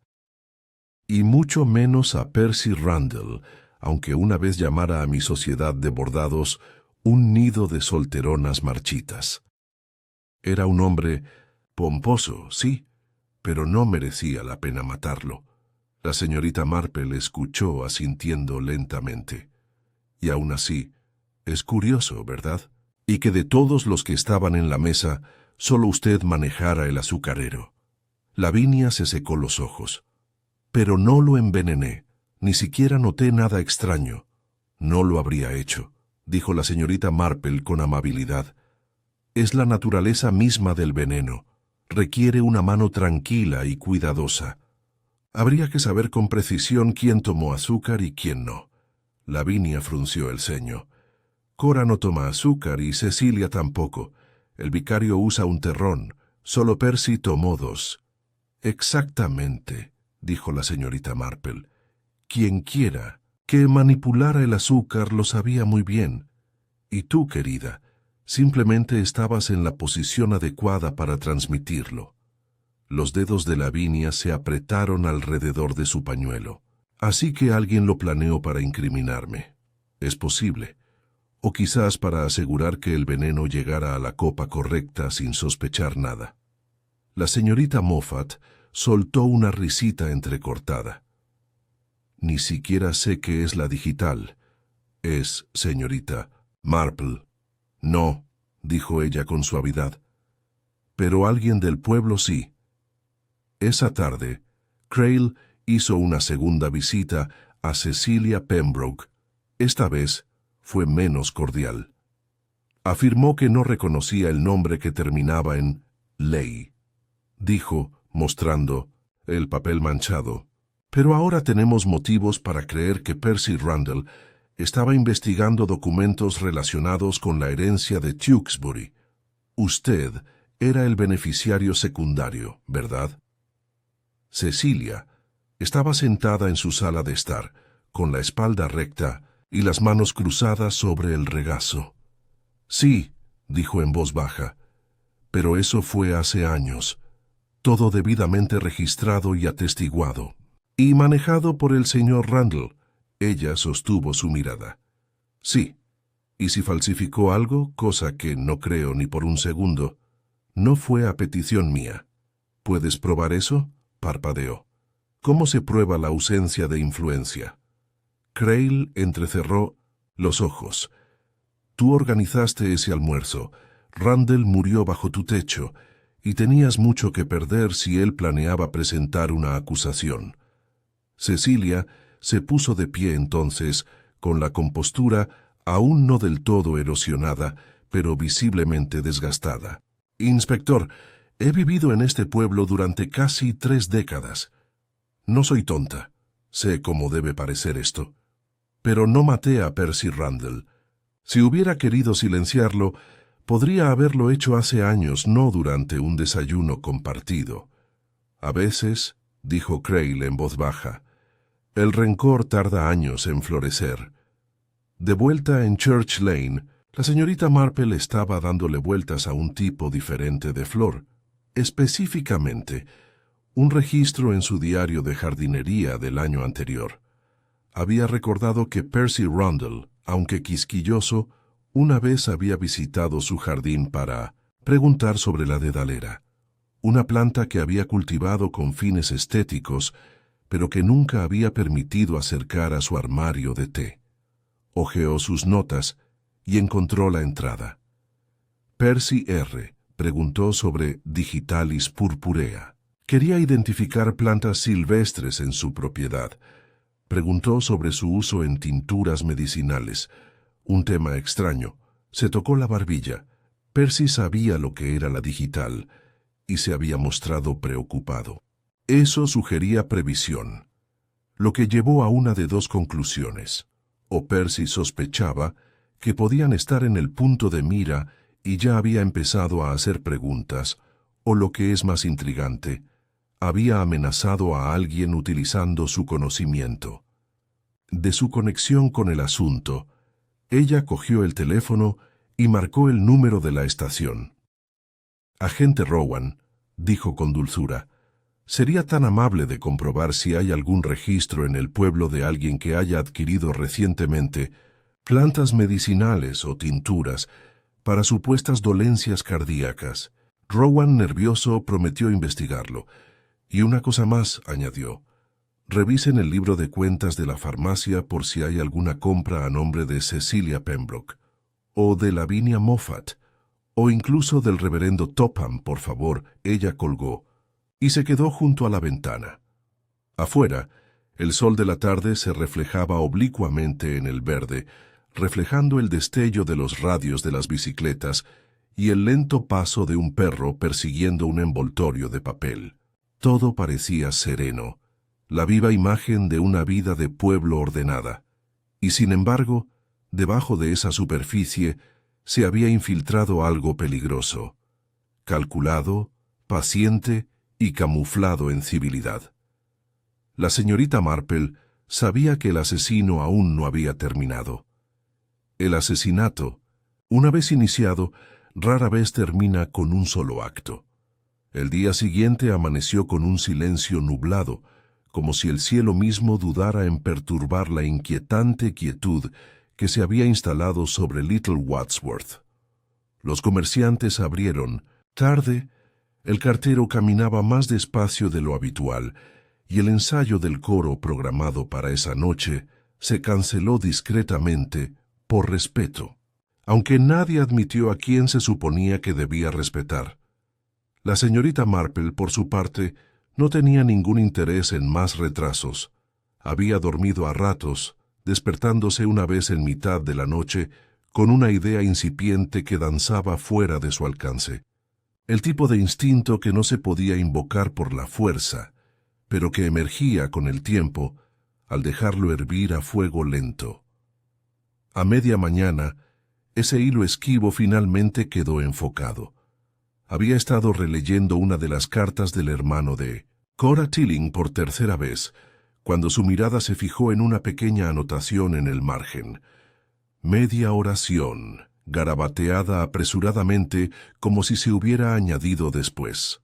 Y mucho menos a Percy Randall, aunque una vez llamara a mi sociedad de bordados un nido de solteronas marchitas. Era un hombre pomposo, sí, pero no merecía la pena matarlo. La señorita Marple escuchó asintiendo lentamente. Y aún así, es curioso, ¿verdad? Y que de todos los que estaban en la mesa, solo usted manejara el azucarero. Lavinia se secó los ojos. Pero no lo envenené, ni siquiera noté nada extraño. No lo habría hecho, dijo la señorita Marple con amabilidad. Es la naturaleza misma del veneno. Requiere una mano tranquila y cuidadosa. Habría que saber con precisión quién tomó azúcar y quién no. Lavinia frunció el ceño. Cora no toma azúcar y Cecilia tampoco. El vicario usa un terrón. Solo Percy tomó 2. Exactamente, dijo la señorita Marple. Quien quiera que manipulara el azúcar lo sabía muy bien. Y tú, querida, simplemente estabas en la posición adecuada para transmitirlo. Los dedos de Lavinia se apretaron alrededor de su pañuelo. Así que alguien lo planeó para incriminarme. Es posible. O quizás para asegurar que el veneno llegara a la copa correcta sin sospechar nada. La señorita Moffat soltó una risita entrecortada. Ni siquiera sé qué es la digital. Es, señorita, Marple. No, dijo ella con suavidad. Pero alguien del pueblo sí. Esa tarde, Crail hizo una segunda visita a Cecilia Pembroke. Esta vez fue menos cordial. Afirmó que no reconocía el nombre que terminaba en Ley. Dijo, mostrando el papel manchado, pero ahora tenemos motivos para creer que Percy Randall estaba investigando documentos relacionados con la herencia de Tewkesbury. Usted era el beneficiario secundario, ¿verdad? Cecilia estaba sentada en su sala de estar, con la espalda recta y las manos cruzadas sobre el regazo. Sí, dijo en voz baja, pero eso fue hace años, todo debidamente registrado y atestiguado, y manejado por el señor Randall. Ella sostuvo su mirada. Sí, y si falsificó algo, cosa que no creo ni por un segundo, no fue a petición mía. ¿Puedes probar eso? Parpadeó. ¿Cómo se prueba la ausencia de influencia? Crail entrecerró los ojos. Tú organizaste ese almuerzo. Randall murió bajo tu techo, y tenías mucho que perder si él planeaba presentar una acusación. Cecilia se puso de pie entonces, con la compostura aún no del todo erosionada, pero visiblemente desgastada. Inspector, he vivido en este pueblo durante casi 3 décadas. No soy tonta. Sé cómo debe parecer esto. Pero no maté a Percy Randall. Si hubiera querido silenciarlo, podría haberlo hecho hace años, no durante un desayuno compartido. A veces, dijo Crail en voz baja, el rencor tarda años en florecer. De vuelta en Church Lane, la señorita Marple estaba dándole vueltas a un tipo diferente de flor. Específicamente, un registro en su diario de jardinería del año anterior. Había recordado que Percy Randall, aunque quisquilloso, una vez había visitado su jardín para preguntar sobre la dedalera, una planta que había cultivado con fines estéticos, pero que nunca había permitido acercar a su armario de té. Hojeó sus notas y encontró la entrada. Percy R. preguntó sobre Digitalis purpurea. Quería identificar plantas silvestres en su propiedad. Preguntó sobre su uso en tinturas medicinales. Un tema extraño. Se tocó la barbilla. Percy sabía lo que era la digital y se había mostrado preocupado. Eso sugería previsión, lo que llevó a una de 2 conclusiones. O Percy sospechaba que podían estar en el punto de mira y ya había empezado a hacer preguntas, o lo que es más intrigante, había amenazado a alguien utilizando su conocimiento. De su conexión con el asunto, ella cogió el teléfono y marcó el número de la estación. Agente Rowan, dijo con dulzura, ¿sería tan amable de comprobar si hay algún registro en el pueblo de alguien que haya adquirido recientemente plantas medicinales o tinturas para supuestas dolencias cardíacas? Rowan, nervioso, prometió investigarlo. Y una cosa más, añadió. Revisen el libro de cuentas de la farmacia por si hay alguna compra a nombre de Cecilia Pembroke, o de Lavinia Moffat, o incluso del reverendo Topham, por favor. Ella colgó y se quedó junto a la ventana. Afuera, el sol de la tarde se reflejaba oblicuamente en el verde, reflejando el destello de los radios de las bicicletas y el lento paso de un perro persiguiendo un envoltorio de papel. Todo parecía sereno, la viva imagen de una vida de pueblo ordenada. Y sin embargo, debajo de esa superficie se había infiltrado algo peligroso, calculado, paciente y camuflado en civilidad. La señorita Marple sabía que el asesino aún no había terminado. El asesinato, una vez iniciado, rara vez termina con un solo acto. El día siguiente amaneció con un silencio nublado, como si el cielo mismo dudara en perturbar la inquietante quietud que se había instalado sobre Little Wadsworth. Los comerciantes abrieron. Tarde, el cartero caminaba más despacio de lo habitual, y el ensayo del coro programado para esa noche se canceló discretamente por respeto, aunque nadie admitió a quien se suponía que debía respetar. La señorita Marple, por su parte, no tenía ningún interés en más retrasos. Había dormido a ratos, despertándose una vez en mitad de la noche con una idea incipiente que danzaba fuera de su alcance. El tipo de instinto que no se podía invocar por la fuerza, pero que emergía con el tiempo al dejarlo hervir a fuego lento. A media mañana, ese hilo esquivo finalmente quedó enfocado. Había estado releyendo una de las cartas del hermano de Cora Tilling por tercera vez, cuando su mirada se fijó en una pequeña anotación en el margen. Media oración, garabateada apresuradamente como si se hubiera añadido después.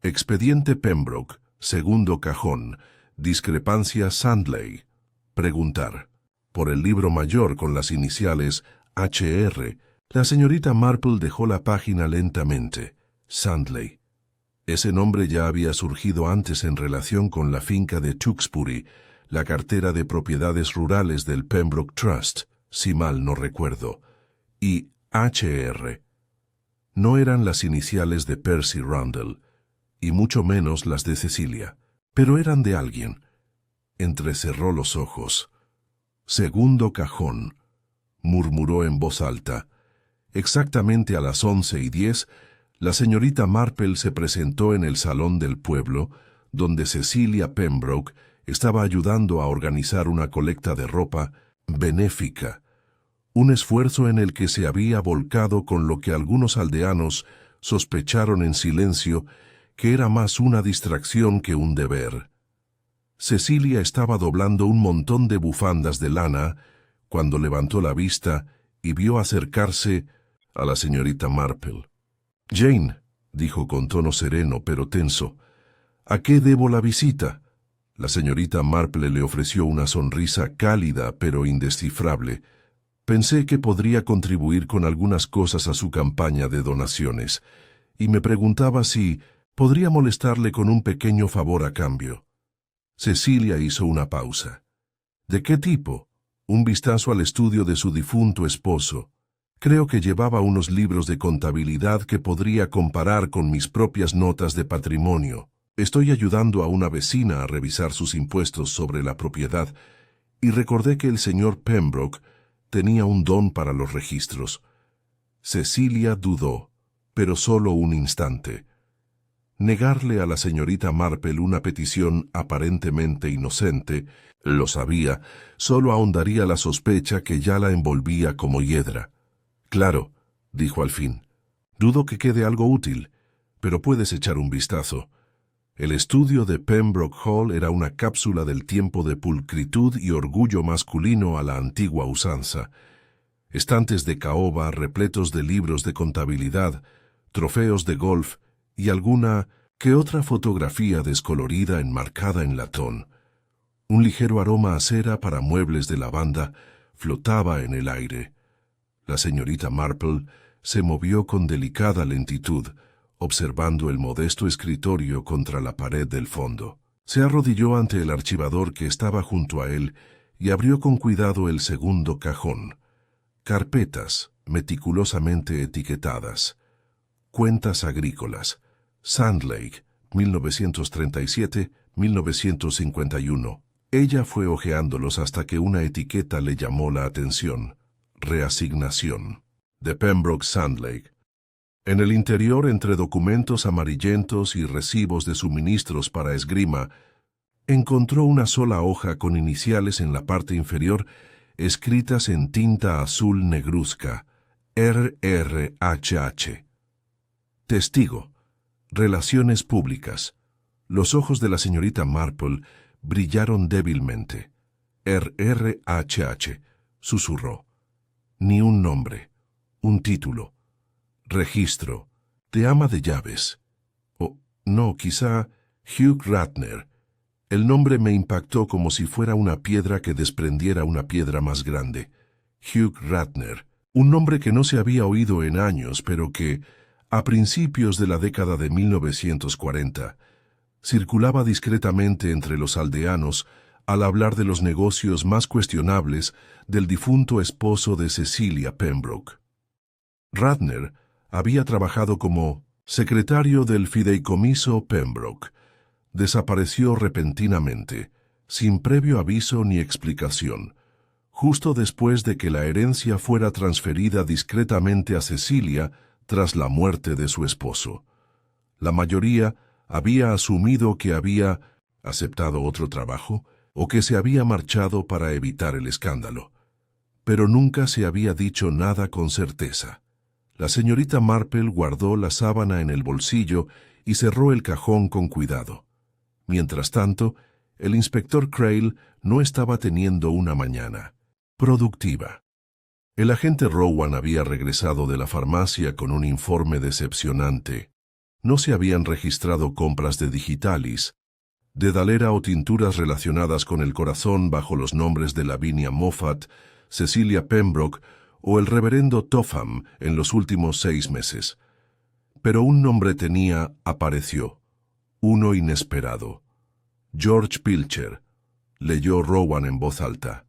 Expediente Pembroke, segundo cajón, discrepancia Sandley. Preguntar. Por el libro mayor con las iniciales HR, la señorita Marple dejó la página lentamente. Sandley. Ese nombre ya había surgido antes en relación con la finca de Tewkesbury, la cartera de propiedades rurales del Pembroke Trust, si mal no recuerdo, y HR. No eran las iniciales de Percy Rundle, y mucho menos las de Cecilia, pero eran de alguien. Entrecerró los ojos. Segundo cajón, murmuró en voz alta. Exactamente a las 11:10, la señorita Marple se presentó en el salón del pueblo, donde Cecilia Pembroke estaba ayudando a organizar una colecta de ropa benéfica, un esfuerzo en el que se había volcado con lo que algunos aldeanos sospecharon en silencio que era más una distracción que un deber. Cecilia estaba doblando un montón de bufandas de lana cuando levantó la vista y vio acercarse a la señorita Marple. «Jane», dijo con tono sereno pero tenso, «¿a qué debo la visita?» La señorita Marple le ofreció una sonrisa cálida pero indescifrable. «Pensé que podría contribuir con algunas cosas a su campaña de donaciones, y me preguntaba si podría molestarle con un pequeño favor a cambio». Cecilia hizo una pausa. «¿De qué tipo?» Un vistazo al estudio de su difunto esposo. Creo que llevaba unos libros de contabilidad que podría comparar con mis propias notas de patrimonio. Estoy ayudando a una vecina a revisar sus impuestos sobre la propiedad, y recordé que el señor Pembroke tenía un don para los registros. Cecilia dudó, pero solo un instante. Negarle a la señorita Marple una petición aparentemente inocente, lo sabía, solo ahondaría la sospecha que ya la envolvía como hiedra. «Claro», dijo al fin, «dudo que quede algo útil, pero puedes echar un vistazo». El estudio de Pembroke Hall era una cápsula del tiempo de pulcritud y orgullo masculino a la antigua usanza. Estantes de caoba repletos de libros de contabilidad, trofeos de golf y alguna que otra fotografía descolorida enmarcada en latón. Un ligero aroma a cera para muebles de lavanda flotaba en el aire. La señorita Marple se movió con delicada lentitud, observando el modesto escritorio contra la pared del fondo. Se arrodilló ante el archivador que estaba junto a él y abrió con cuidado el segundo cajón. Carpetas, meticulosamente etiquetadas. Cuentas agrícolas. Sandlake, 1937-1951. Ella fue hojeándolos hasta que una etiqueta le llamó la atención. Reasignación. De Pembroke Sandlake. En el interior, entre documentos amarillentos y recibos de suministros para esgrima, encontró una sola hoja con iniciales en la parte inferior escritas en tinta azul negruzca, RRHH. Testigo. Relaciones públicas. Los ojos de la señorita Marple brillaron débilmente. RRHH, susurró. Ni un nombre, un título. Registro, de ama de llaves. O, no, quizá Hugh Ratner. El nombre me impactó como si fuera una piedra que desprendiera una piedra más grande. Hugh Ratner, un nombre que no se había oído en años, pero que, a principios de la década de 1940, circulaba discretamente entre los aldeanos al hablar de los negocios más cuestionables del difunto esposo de Cecilia Pembroke. Ratner había trabajado como secretario del fideicomiso Pembroke. Desapareció repentinamente, sin previo aviso ni explicación, justo después de que la herencia fuera transferida discretamente a Cecilia tras la muerte de su esposo. La mayoría había asumido que había aceptado otro trabajo o que se había marchado para evitar el escándalo, pero nunca se había dicho nada con certeza. La señorita Marple guardó la sábana en el bolsillo y cerró el cajón con cuidado. Mientras tanto, el inspector Crail no estaba teniendo una mañana productiva. El agente Rowan había regresado de la farmacia con un informe decepcionante. No se habían registrado compras de digitalis, de Dalera o tinturas relacionadas con el corazón bajo los nombres de Lavinia Moffat, Cecilia Pembroke o el reverendo Topham en los últimos 6 meses. Pero un nombre apareció, uno inesperado. George Pilcher, leyó Rowan en voz alta.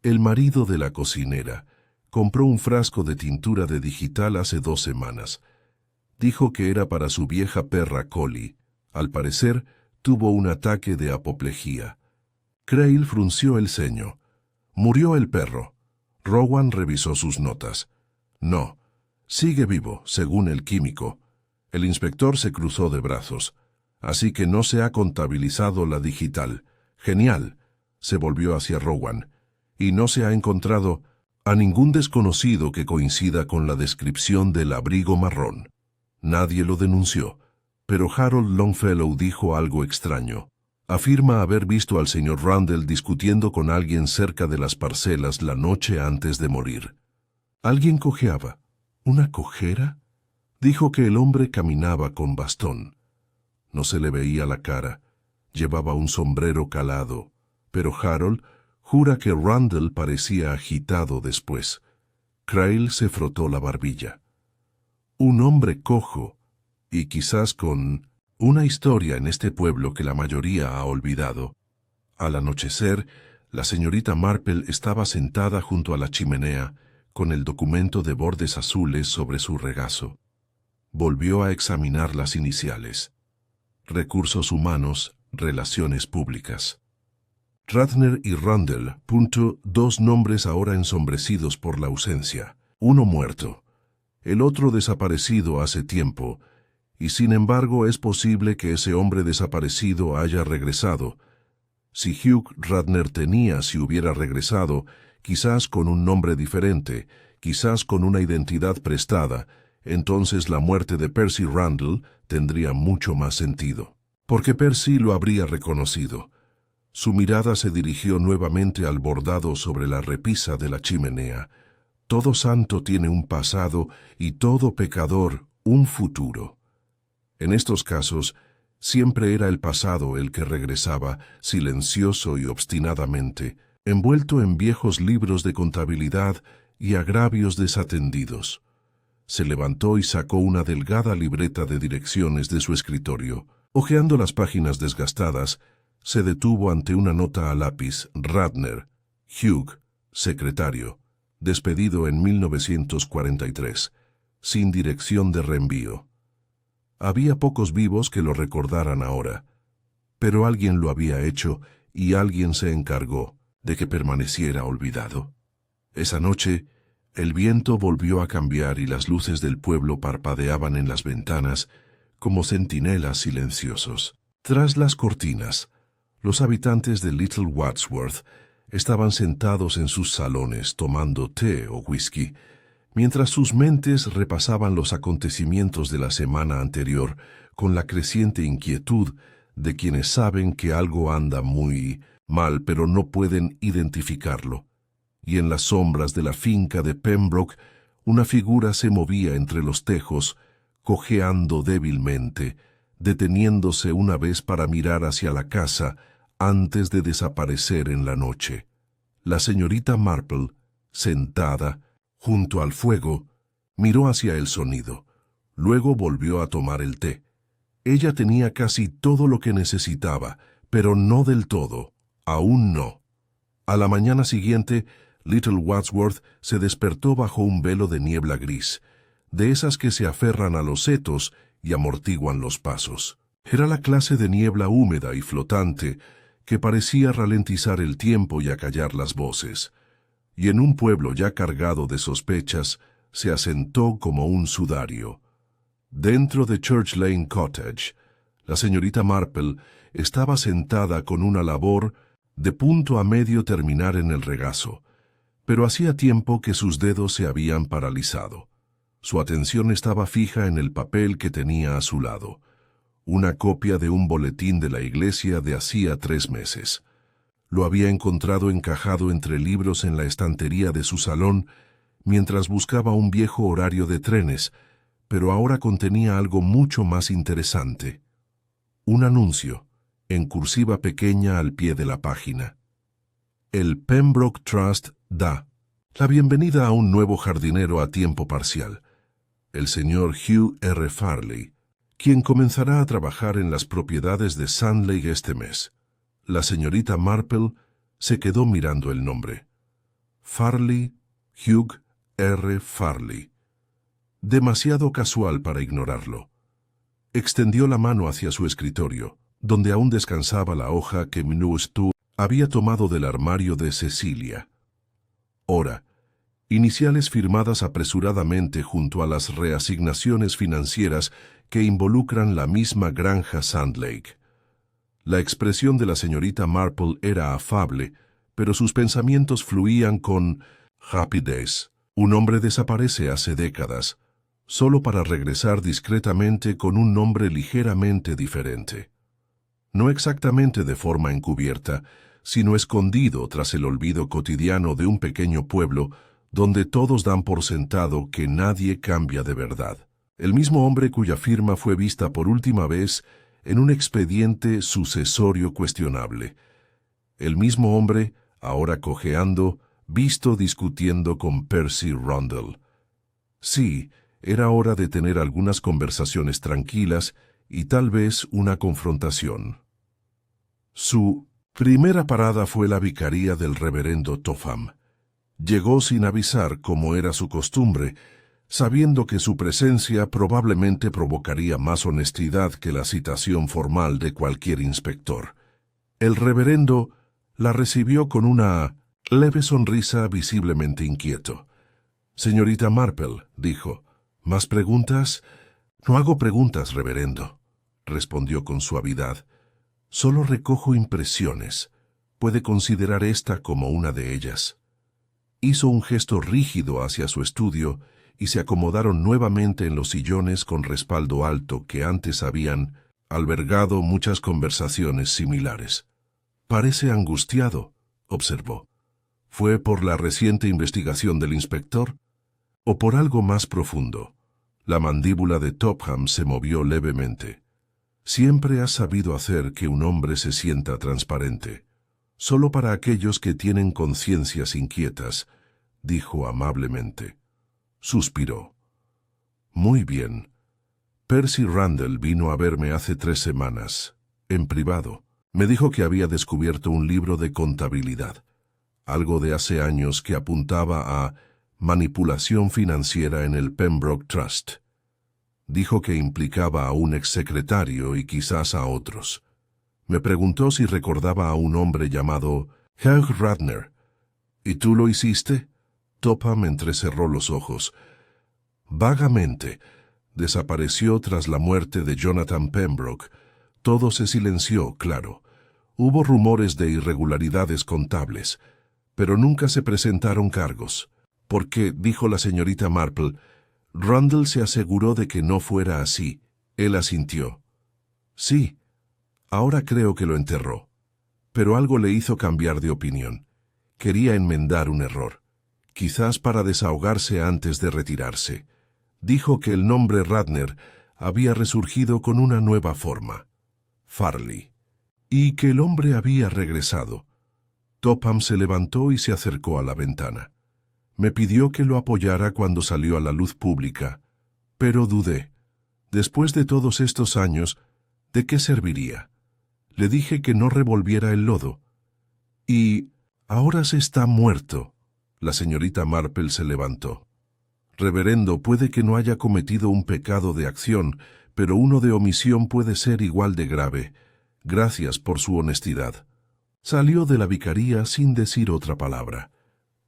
El marido de la cocinera compró un frasco de tintura de digital hace 2 semanas. Dijo que era para su vieja perra Collie. Al parecer, tuvo un ataque de apoplejía. Crail frunció el ceño. Murió el perro. Rowan revisó sus notas. No, sigue vivo, según el químico. El inspector se cruzó de brazos. Así que no se ha contabilizado la digital. Genial, se volvió hacia Rowan. Y no se ha encontrado a ningún desconocido que coincida con la descripción del abrigo marrón. Nadie lo denunció, pero Harold Longfellow dijo algo extraño. Afirma haber visto al señor Rundle discutiendo con alguien cerca de las parcelas la noche antes de morir. Alguien cojeaba. ¿Una cojera? Dijo que el hombre caminaba con bastón. No se le veía la cara. Llevaba un sombrero calado, pero Harold jura que Rundle parecía agitado después. Crail se frotó la barbilla. Un hombre cojo, y quizás con una historia en este pueblo que la mayoría ha olvidado. Al anochecer, la señorita Marple estaba sentada junto a la chimenea, con el documento de bordes azules sobre su regazo. Volvió a examinar las iniciales. Recursos humanos, relaciones públicas. Ratner y Rundle, 2 nombres ahora ensombrecidos por la ausencia. Uno muerto, el otro desaparecido hace tiempo, y sin embargo es posible que ese hombre desaparecido haya regresado. Si Hugh Ratner si hubiera regresado, quizás con un nombre diferente, quizás con una identidad prestada, entonces la muerte de Percy Rundle tendría mucho más sentido. Porque Percy lo habría reconocido. Su mirada se dirigió nuevamente al bordado sobre la repisa de la chimenea. Todo santo tiene un pasado y todo pecador un futuro. En estos casos, siempre era el pasado el que regresaba, silencioso y obstinadamente, envuelto en viejos libros de contabilidad y agravios desatendidos. Se levantó y sacó una delgada libreta de direcciones de su escritorio. Hojeando las páginas desgastadas, se detuvo ante una nota a lápiz. Ratner, Hugh, secretario, despedido en 1943, sin dirección de reenvío. Había pocos vivos que lo recordaran ahora, pero alguien lo había hecho y alguien se encargó de que permaneciera olvidado. Esa noche, el viento volvió a cambiar y las luces del pueblo parpadeaban en las ventanas como centinelas silenciosos. Tras las cortinas, los habitantes de Little Wadsworth estaban sentados en sus salones tomando té o whisky, mientras sus mentes repasaban los acontecimientos de la semana anterior con la creciente inquietud de quienes saben que algo anda muy mal pero no pueden identificarlo. Y en las sombras de la finca de Pembroke, una figura se movía entre los tejos, cojeando débilmente, deteniéndose una vez para mirar hacia la casa antes de desaparecer en la noche. La señorita Marple, sentada junto al fuego, miró hacia el sonido. Luego volvió a tomar el té. Ella tenía casi todo lo que necesitaba, pero no del todo, aún no. A la mañana siguiente, Little Wadsworth se despertó bajo un velo de niebla gris, de esas que se aferran a los setos y amortiguan los pasos. Era la clase de niebla húmeda y flotante que parecía ralentizar el tiempo y acallar las voces, y en un pueblo ya cargado de sospechas se asentó como un sudario. Dentro de Church Lane Cottage, la señorita Marple estaba sentada con una labor de punto a medio terminar en el regazo, pero hacía tiempo que sus dedos se habían paralizado. Su atención estaba fija en el papel que tenía a su lado, una copia de un boletín de la iglesia de hacía 3 meses. Lo había encontrado encajado entre libros en la estantería de su salón mientras buscaba un viejo horario de trenes, pero ahora contenía algo mucho más interesante. Un anuncio, en cursiva pequeña al pie de la página. El Pembroke Trust da la bienvenida a un nuevo jardinero a tiempo parcial, el señor Hugh R. Farley, quien comenzará a trabajar en las propiedades de Sandley este mes. La señorita Marple se quedó mirando el nombre. Farley, Hugh R. Farley. Demasiado casual para ignorarlo. Extendió la mano hacia su escritorio, donde aún descansaba la hoja que Stu había tomado del armario de Cecilia. Hora. Iniciales firmadas apresuradamente junto a las reasignaciones financieras que involucran la misma granja Sandlake. La expresión de la señorita Marple era afable, pero sus pensamientos fluían con Happy Days. Un hombre desaparece hace décadas, solo para regresar discretamente con un nombre ligeramente diferente. No exactamente de forma encubierta, sino escondido tras el olvido cotidiano de un pequeño pueblo donde todos dan por sentado que nadie cambia de verdad. El mismo hombre cuya firma fue vista por última vez en un expediente sucesorio cuestionable. El mismo hombre, ahora cojeando, visto discutiendo con Percy Rundle. Sí, era hora de tener algunas conversaciones tranquilas y tal vez una confrontación. Su primera parada fue la vicaría del reverendo Topham. Llegó sin avisar, como era su costumbre, sabiendo que su presencia probablemente provocaría más honestidad que la citación formal de cualquier inspector. El reverendo la recibió con una leve sonrisa, visiblemente inquieto. «Señorita Marple», dijo, «¿más preguntas?» «No hago preguntas, reverendo», respondió con suavidad. «Solo recojo impresiones. Puede considerar esta como una de ellas». Hizo un gesto rígido hacia su estudio y se acomodaron nuevamente en los sillones con respaldo alto que antes habían albergado muchas conversaciones similares. «Parece angustiado», observó. «¿Fue por la reciente investigación del inspector? ¿O por algo más profundo?» La mandíbula de Topham se movió levemente. «Siempre has sabido hacer que un hombre se sienta transparente. Solo para aquellos que tienen conciencias inquietas», dijo amablemente. Suspiró. «Muy bien. Percy Rundle vino a verme hace 3 semanas, en privado. Me dijo que había descubierto un libro de contabilidad, algo de hace años que apuntaba a manipulación financiera en el Pembroke Trust. Dijo que implicaba a un exsecretario y quizás a otros. Me preguntó si recordaba a un hombre llamado Hugh Radner. ¿Y tú lo hiciste?» Topham entrecerró los ojos. «Vagamente. Desapareció tras la muerte de Jonathan Pembroke. Todo se silenció, claro. Hubo rumores de irregularidades contables, pero nunca se presentaron cargos. Porque, dijo la señorita Marple, Rundle se aseguró de que no fuera así. Él asintió. Sí, ahora creo que lo enterró. Pero algo le hizo cambiar de opinión. Quería enmendar un error, quizás para desahogarse antes de retirarse. Dijo que el nombre Radner había resurgido con una nueva forma, Farley, y que el hombre había regresado. Topham se levantó y se acercó a la ventana. Me pidió que lo apoyara cuando salió a la luz pública, pero dudé. Después de todos estos años, ¿de qué serviría? Le dije que no revolviera el lodo. Y ahora se está muerto. La señorita Marple se levantó. Reverendo, puede que no haya cometido un pecado de acción, pero uno de omisión puede ser igual de grave. Gracias por su honestidad. Salió de la vicaría sin decir otra palabra.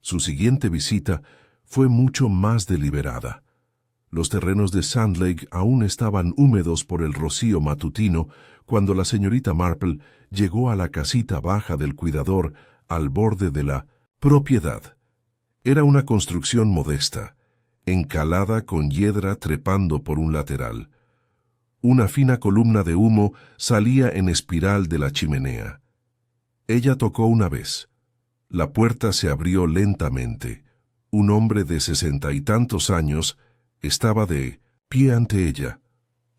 Su siguiente visita fue mucho más deliberada. Los terrenos de Sand Lake aún estaban húmedos por el rocío matutino cuando la señorita Marple llegó a la casita baja del cuidador al borde de la propiedad. Era una construcción modesta, encalada con hiedra trepando por un lateral. Una fina columna de humo salía en espiral de la chimenea. Ella tocó una vez. La puerta se abrió lentamente. Un hombre de 60 y tantos años estaba de pie ante ella,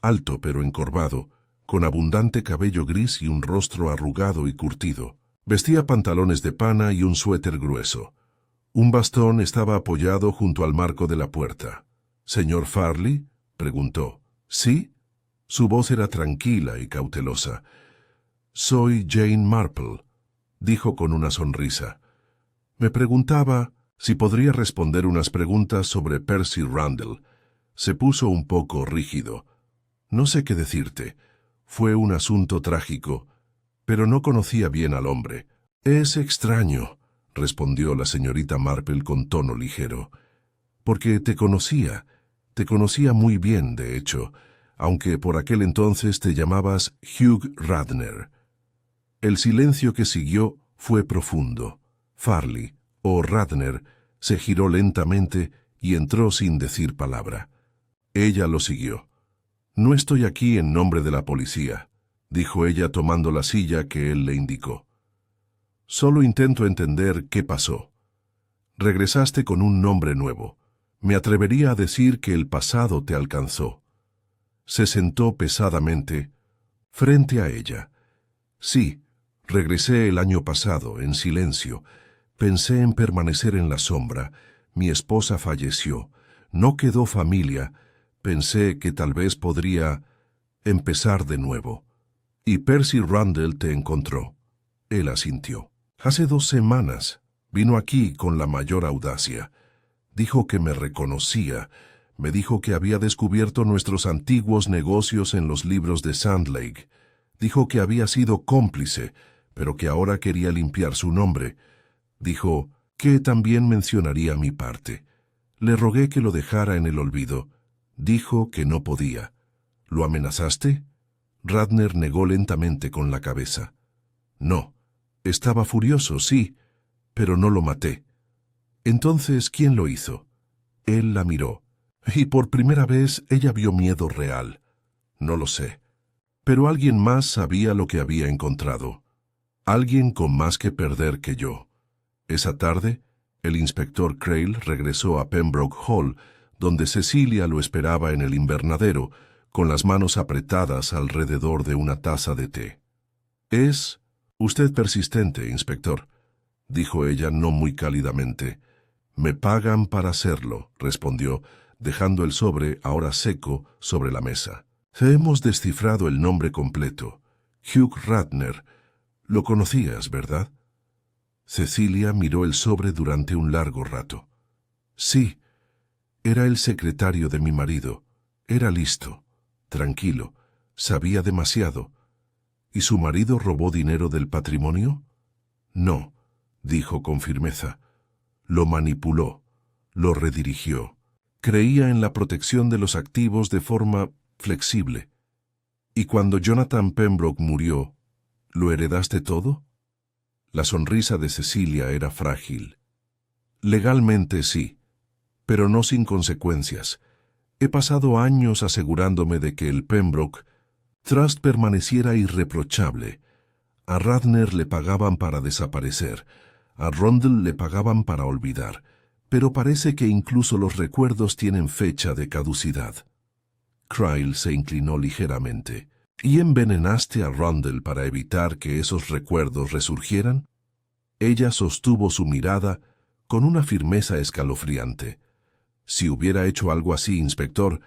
alto pero encorvado, con abundante cabello gris y un rostro arrugado y curtido. Vestía pantalones de pana y un suéter grueso. Un bastón estaba apoyado junto al marco de la puerta. «¿Señor Farley?», preguntó. «¿Sí?». Su voz era tranquila y cautelosa. «Soy Jane Marple», dijo con una sonrisa. «Me preguntaba si podría responder unas preguntas sobre Percy Rundle». Se puso un poco rígido. «No sé qué decirte. Fue un asunto trágico, pero no conocía bien al hombre». «Es extraño», respondió la señorita Marple con tono ligero, «porque te conocía muy bien, de hecho, aunque por aquel entonces te llamabas Hugh Radner». El silencio que siguió fue profundo. Farley, o Radner, se giró lentamente y entró sin decir palabra. Ella lo siguió. «No estoy aquí en nombre de la policía», dijo ella tomando la silla que él le indicó. «Solo intento entender qué pasó. Regresaste con un nombre nuevo. Me atrevería a decir que el pasado te alcanzó». Se sentó pesadamente frente a ella. «Sí, regresé el año pasado, en silencio. Pensé en permanecer en la sombra. Mi esposa falleció. No quedó familia. Pensé que tal vez podría empezar de nuevo. Y Percy Rundle te encontró». Él asintió. «Hace 2 semanas vino aquí con la mayor audacia. Dijo que me reconocía. Me dijo que había descubierto nuestros antiguos negocios en los libros de Sand Lake. Dijo que había sido cómplice, pero que ahora quería limpiar su nombre. Dijo que también mencionaría mi parte. Le rogué que lo dejara en el olvido. Dijo que no podía». «¿Lo amenazaste?». Radner negó lentamente con la cabeza. «No. Estaba furioso, sí, pero no lo maté». «Entonces, ¿quién lo hizo?». Él la miró, y por primera vez ella vio miedo real. «No lo sé. Pero alguien más sabía lo que había encontrado. Alguien con más que perder que yo». Esa tarde, el inspector Crail regresó a Pembroke Hall, donde Cecilia lo esperaba en el invernadero, con las manos apretadas alrededor de una taza de té. «Es usted persistente, inspector», dijo ella no muy cálidamente. «Me pagan para hacerlo», respondió, dejando el sobre, ahora seco, sobre la mesa. «Hemos descifrado el nombre completo. Hugh Radner. Lo conocías, ¿verdad?». Cecilia miró el sobre durante un largo rato. «Sí, era el secretario de mi marido. Era listo, tranquilo, sabía demasiado». «¿Y su marido robó dinero del patrimonio?». «No», dijo con firmeza. «Lo manipuló, lo redirigió. Creía en la protección de los activos de forma flexible. Y cuando Jonathan Pembroke murió, ¿lo heredaste todo?». La sonrisa de Cecilia era frágil. Legalmente sí, pero no sin consecuencias. He pasado años asegurándome de que el Pembroke Trust permaneciera irreprochable. A Radner le pagaban para desaparecer, a Rundle le pagaban para olvidar, pero parece que incluso los recuerdos tienen fecha de caducidad. Cryle se inclinó ligeramente. ¿Y envenenaste a Rundle para evitar que esos recuerdos resurgieran? Ella sostuvo su mirada con una firmeza escalofriante. Si hubiera hecho algo así, inspector,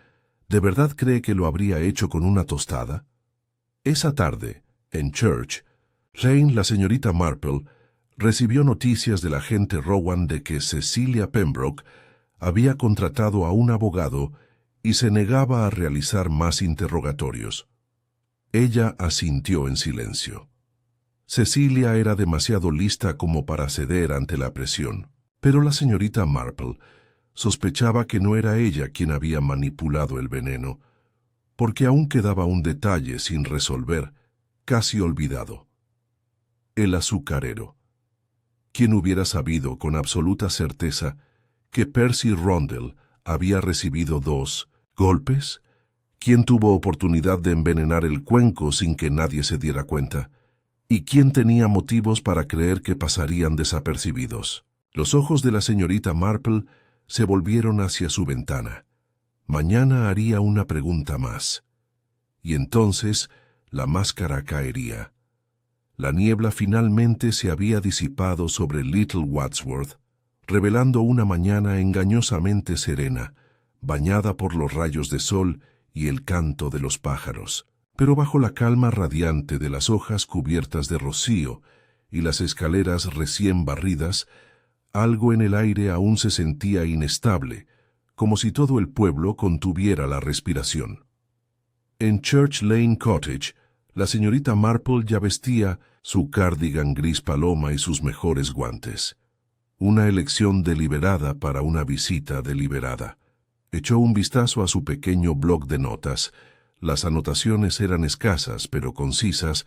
¿de verdad cree que lo habría hecho con una tostada? Esa tarde, en Church, Lane, la señorita Marple, recibió noticias del agente Rowan de que Cecilia Pembroke había contratado a un abogado y se negaba a realizar más interrogatorios. Ella asintió en silencio. Cecilia era demasiado lista como para ceder ante la presión, pero la señorita Marple sospechaba que no era ella quien había manipulado el veneno, porque aún quedaba un detalle sin resolver, casi olvidado. El azucarero. ¿Quién hubiera sabido con absoluta certeza que Percy Rundle había recibido 2 golpes? ¿Quién tuvo oportunidad de envenenar el cuenco sin que nadie se diera cuenta? ¿Y quién tenía motivos para creer que pasarían desapercibidos? Los ojos de la señorita Marple se volvieron hacia su ventana. Mañana haría una pregunta más. Y entonces la máscara caería. La niebla finalmente se había disipado sobre Little Wadsworth, revelando una mañana engañosamente serena, bañada por los rayos de sol y el canto de los pájaros. Pero bajo la calma radiante de las hojas cubiertas de rocío y las escaleras recién barridas, algo en el aire aún se sentía inestable, como si todo el pueblo contuviera la respiración. En Church Lane Cottage, la señorita Marple ya vestía su cardigan gris paloma y sus mejores guantes. Una elección deliberada para una visita deliberada. Echó un vistazo a su pequeño bloc de notas. Las anotaciones eran escasas pero concisas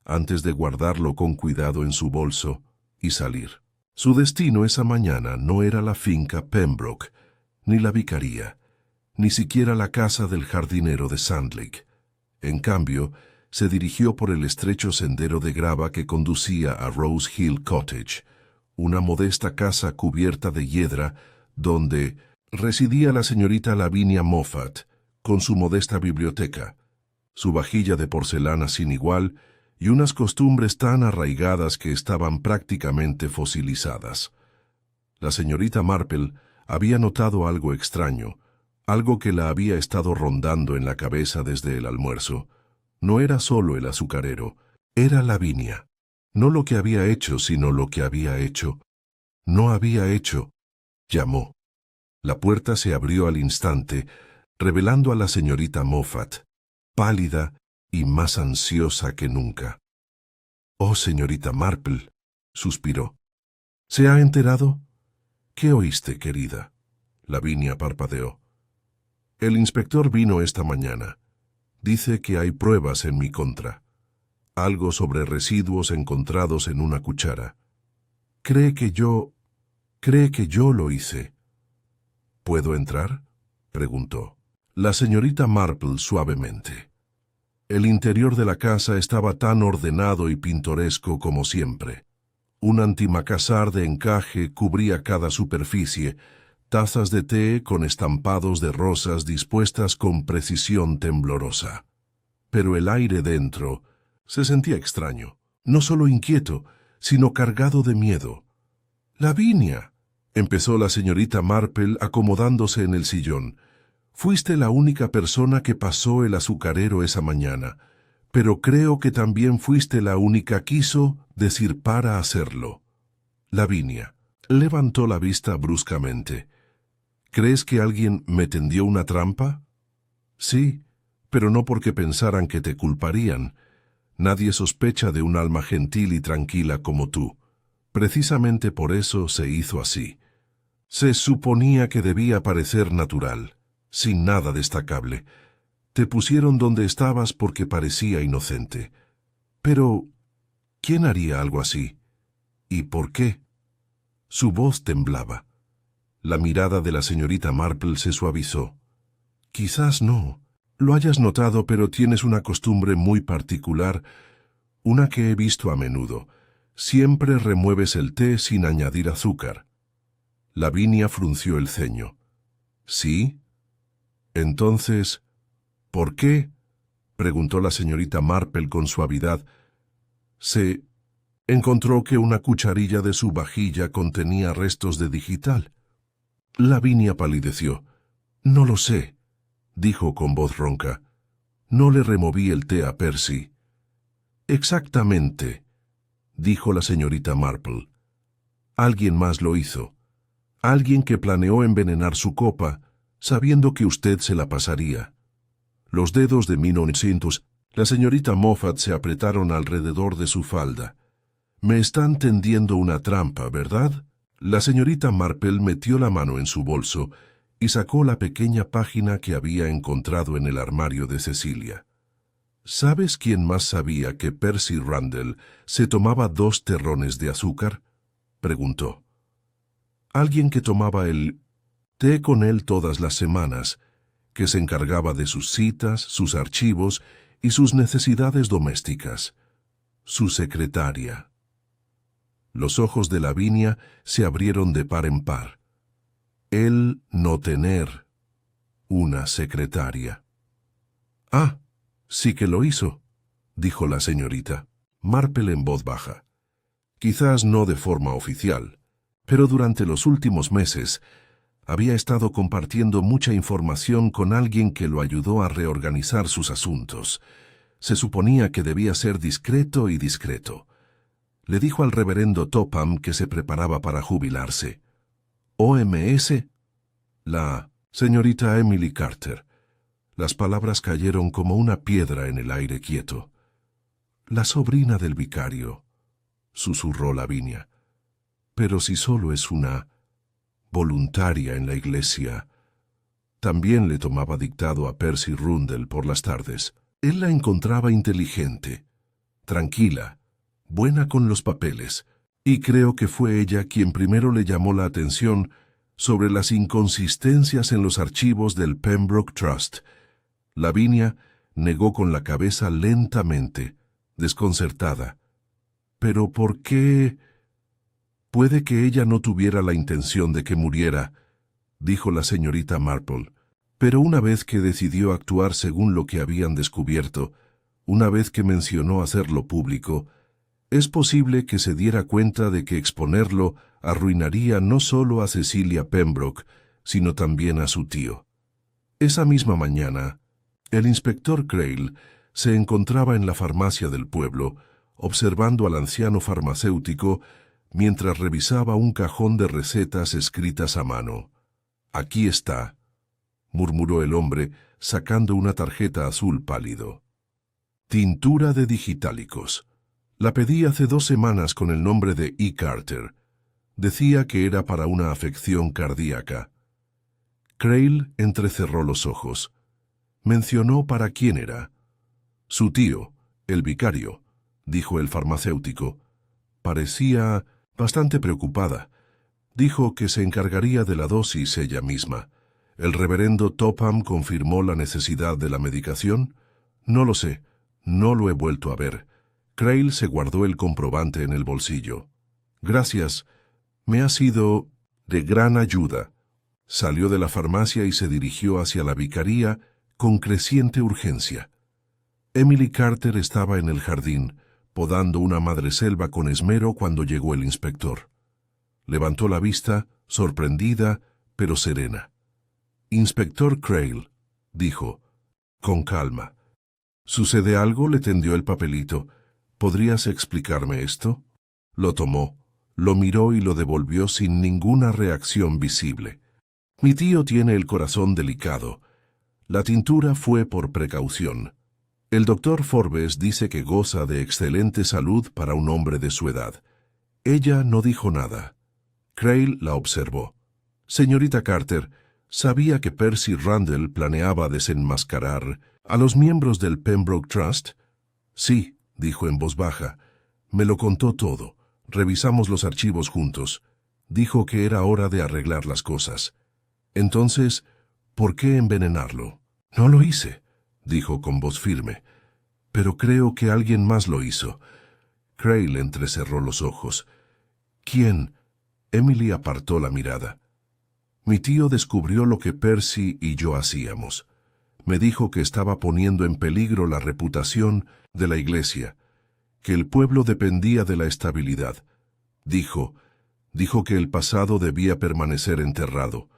antes de guardarlo con cuidado en su bolso y salir. Su destino esa mañana no era la finca Pembroke, ni la vicaría, ni siquiera la casa del jardinero de Sandlake. En cambio, se dirigió por el estrecho sendero de grava que conducía a Rose Hill Cottage, una modesta casa cubierta de hiedra donde residía la señorita Lavinia Moffat, con su modesta biblioteca, su vajilla de porcelana sin igual y unas costumbres tan arraigadas que estaban prácticamente fosilizadas. La señorita Marple había notado algo extraño, algo que la había estado rondando en la cabeza desde el almuerzo. No era solo el azucarero, era Lavinia. No lo que había hecho, sino lo que había hecho. No había hecho. Llamó. La puerta se abrió al instante, revelando a la señorita Moffat, pálida y más ansiosa que nunca. «Oh, señorita Marple», suspiró. «¿Se ha enterado?» «¿Qué oíste, querida?» Lavinia parpadeó. «El inspector vino esta mañana. Dice que hay pruebas en mi contra. Algo sobre residuos encontrados en una cuchara. Cree que yo lo hice». «¿Puedo entrar?», preguntó. La señorita Marple suavemente. El interior de la casa estaba tan ordenado y pintoresco como siempre. Un antimacassar de encaje cubría cada superficie, tazas de té con estampados de rosas dispuestas con precisión temblorosa. Pero el aire dentro se sentía extraño, no solo inquieto, sino cargado de miedo. «Lavinia», empezó la señorita Marple acomodándose en el sillón, «fuiste la única persona que pasó el azucarero esa mañana, pero creo que también fuiste la única que quiso decir para hacerlo». Lavinia levantó la vista bruscamente. «¿Crees que alguien me tendió una trampa?» «Sí, pero no porque pensaran que te culparían. Nadie sospecha de un alma gentil y tranquila como tú. Precisamente por eso se hizo así. Se suponía que debía parecer natural, sin nada destacable. Te pusieron donde estabas porque parecía inocente. Pero, ¿quién haría algo así? ¿Y por qué? Su voz temblaba. La mirada de la señorita Marple se suavizó. Quizás no. Lo hayas notado, pero tienes una costumbre muy particular, una que he visto a menudo. Siempre remueves el té sin añadir azúcar. Lavinia frunció el ceño. ¿Sí? Entonces, ¿por qué? Preguntó la señorita Marple con suavidad. Se encontró que una cucharilla de su vajilla contenía restos de digital. Lavinia palideció. No lo sé, dijo con voz ronca. No le removí el té a Percy. Exactamente, dijo la señorita Marple. Alguien más lo hizo. Alguien que planeó envenenar su copa, sabiendo que usted se la pasaría. Los dedos de 1900, la señorita Moffat se apretaron alrededor de su falda. Me están tendiendo una trampa, ¿verdad? La señorita Marple metió la mano en su bolso y sacó la pequeña página que había encontrado en el armario de Cecilia. ¿Sabes quién más sabía que Percy Randall se tomaba 2 terrones de azúcar? Preguntó. Alguien que tomaba el té con él todas las semanas, que se encargaba de sus citas, sus archivos y sus necesidades domésticas. Su secretaria. Los ojos de Lavinia se abrieron de par en par. Él no tener una secretaria. Ah, sí que lo hizo, dijo la señorita Marple en voz baja. Quizás no de forma oficial, pero durante los últimos meses había estado compartiendo mucha información con alguien que lo ayudó a reorganizar sus asuntos. Se suponía que debía ser discreto y discreto. Le dijo al reverendo Topham que se preparaba para jubilarse. ¿OMS? La señorita Emily Carter. Las palabras cayeron como una piedra en el aire quieto. La sobrina del vicario, susurró Lavinia. Pero si solo es una voluntaria en la iglesia. También le tomaba dictado a Percy Rundle por las tardes. Él la encontraba inteligente, tranquila, buena con los papeles, y creo que fue ella quien primero le llamó la atención sobre las inconsistencias en los archivos del Pembroke Trust. Lavinia negó con la cabeza lentamente, desconcertada. ¿Pero por qué? Puede que ella no tuviera la intención de que muriera, dijo la señorita Marple, pero una vez que decidió actuar según lo que habían descubierto, una vez que mencionó hacerlo público, es posible que se diera cuenta de que exponerlo arruinaría no solo a Cecilia Pembroke, sino también a su tío. Esa misma mañana, el inspector Crail se encontraba en la farmacia del pueblo, observando al anciano farmacéutico mientras revisaba un cajón de recetas escritas a mano. «Aquí está», murmuró el hombre, sacando una tarjeta azul pálido. «Tintura de digitálicos. La pedí hace 2 semanas con el nombre de E. Carter. Decía que era para una afección cardíaca». Crail entrecerró los ojos. Mencionó para quién era. «Su tío, el vicario», dijo el farmacéutico. Parecía bastante preocupada. Dijo que se encargaría de la dosis ella misma. ¿El reverendo Topham confirmó la necesidad de la medicación? No lo sé. No lo he vuelto a ver. Crail se guardó el comprobante en el bolsillo. Gracias. Me ha sido de gran ayuda. Salió de la farmacia y se dirigió hacia la vicaría con creciente urgencia. Emily Carter estaba en el jardín, podando una madreselva con esmero cuando llegó el inspector. Levantó la vista, sorprendida, pero serena. «Inspector Crail», dijo, con calma. «¿Sucede algo?», le tendió el papelito. «¿Podrías explicarme esto?». Lo tomó, lo miró y lo devolvió sin ninguna reacción visible. «Mi tío tiene el corazón delicado. La tintura fue por precaución. El doctor Forbes dice que goza de excelente salud para un hombre de su edad». Ella no dijo nada. Crail la observó. «Señorita Carter, ¿sabía que Percy Randall planeaba desenmascarar a los miembros del Pembroke Trust?» «Sí», dijo en voz baja. «Me lo contó todo. Revisamos los archivos juntos. Dijo que era hora de arreglar las cosas. Entonces, ¿por qué envenenarlo? No lo hice, dijo con voz firme. Pero creo que alguien más lo hizo. Crail entrecerró los ojos. ¿Quién? Emily apartó la mirada. Mi tío descubrió lo que Percy y yo hacíamos. Me dijo que estaba poniendo en peligro la reputación de la iglesia, que el pueblo dependía de la estabilidad. Dijo que el pasado debía permanecer enterrado.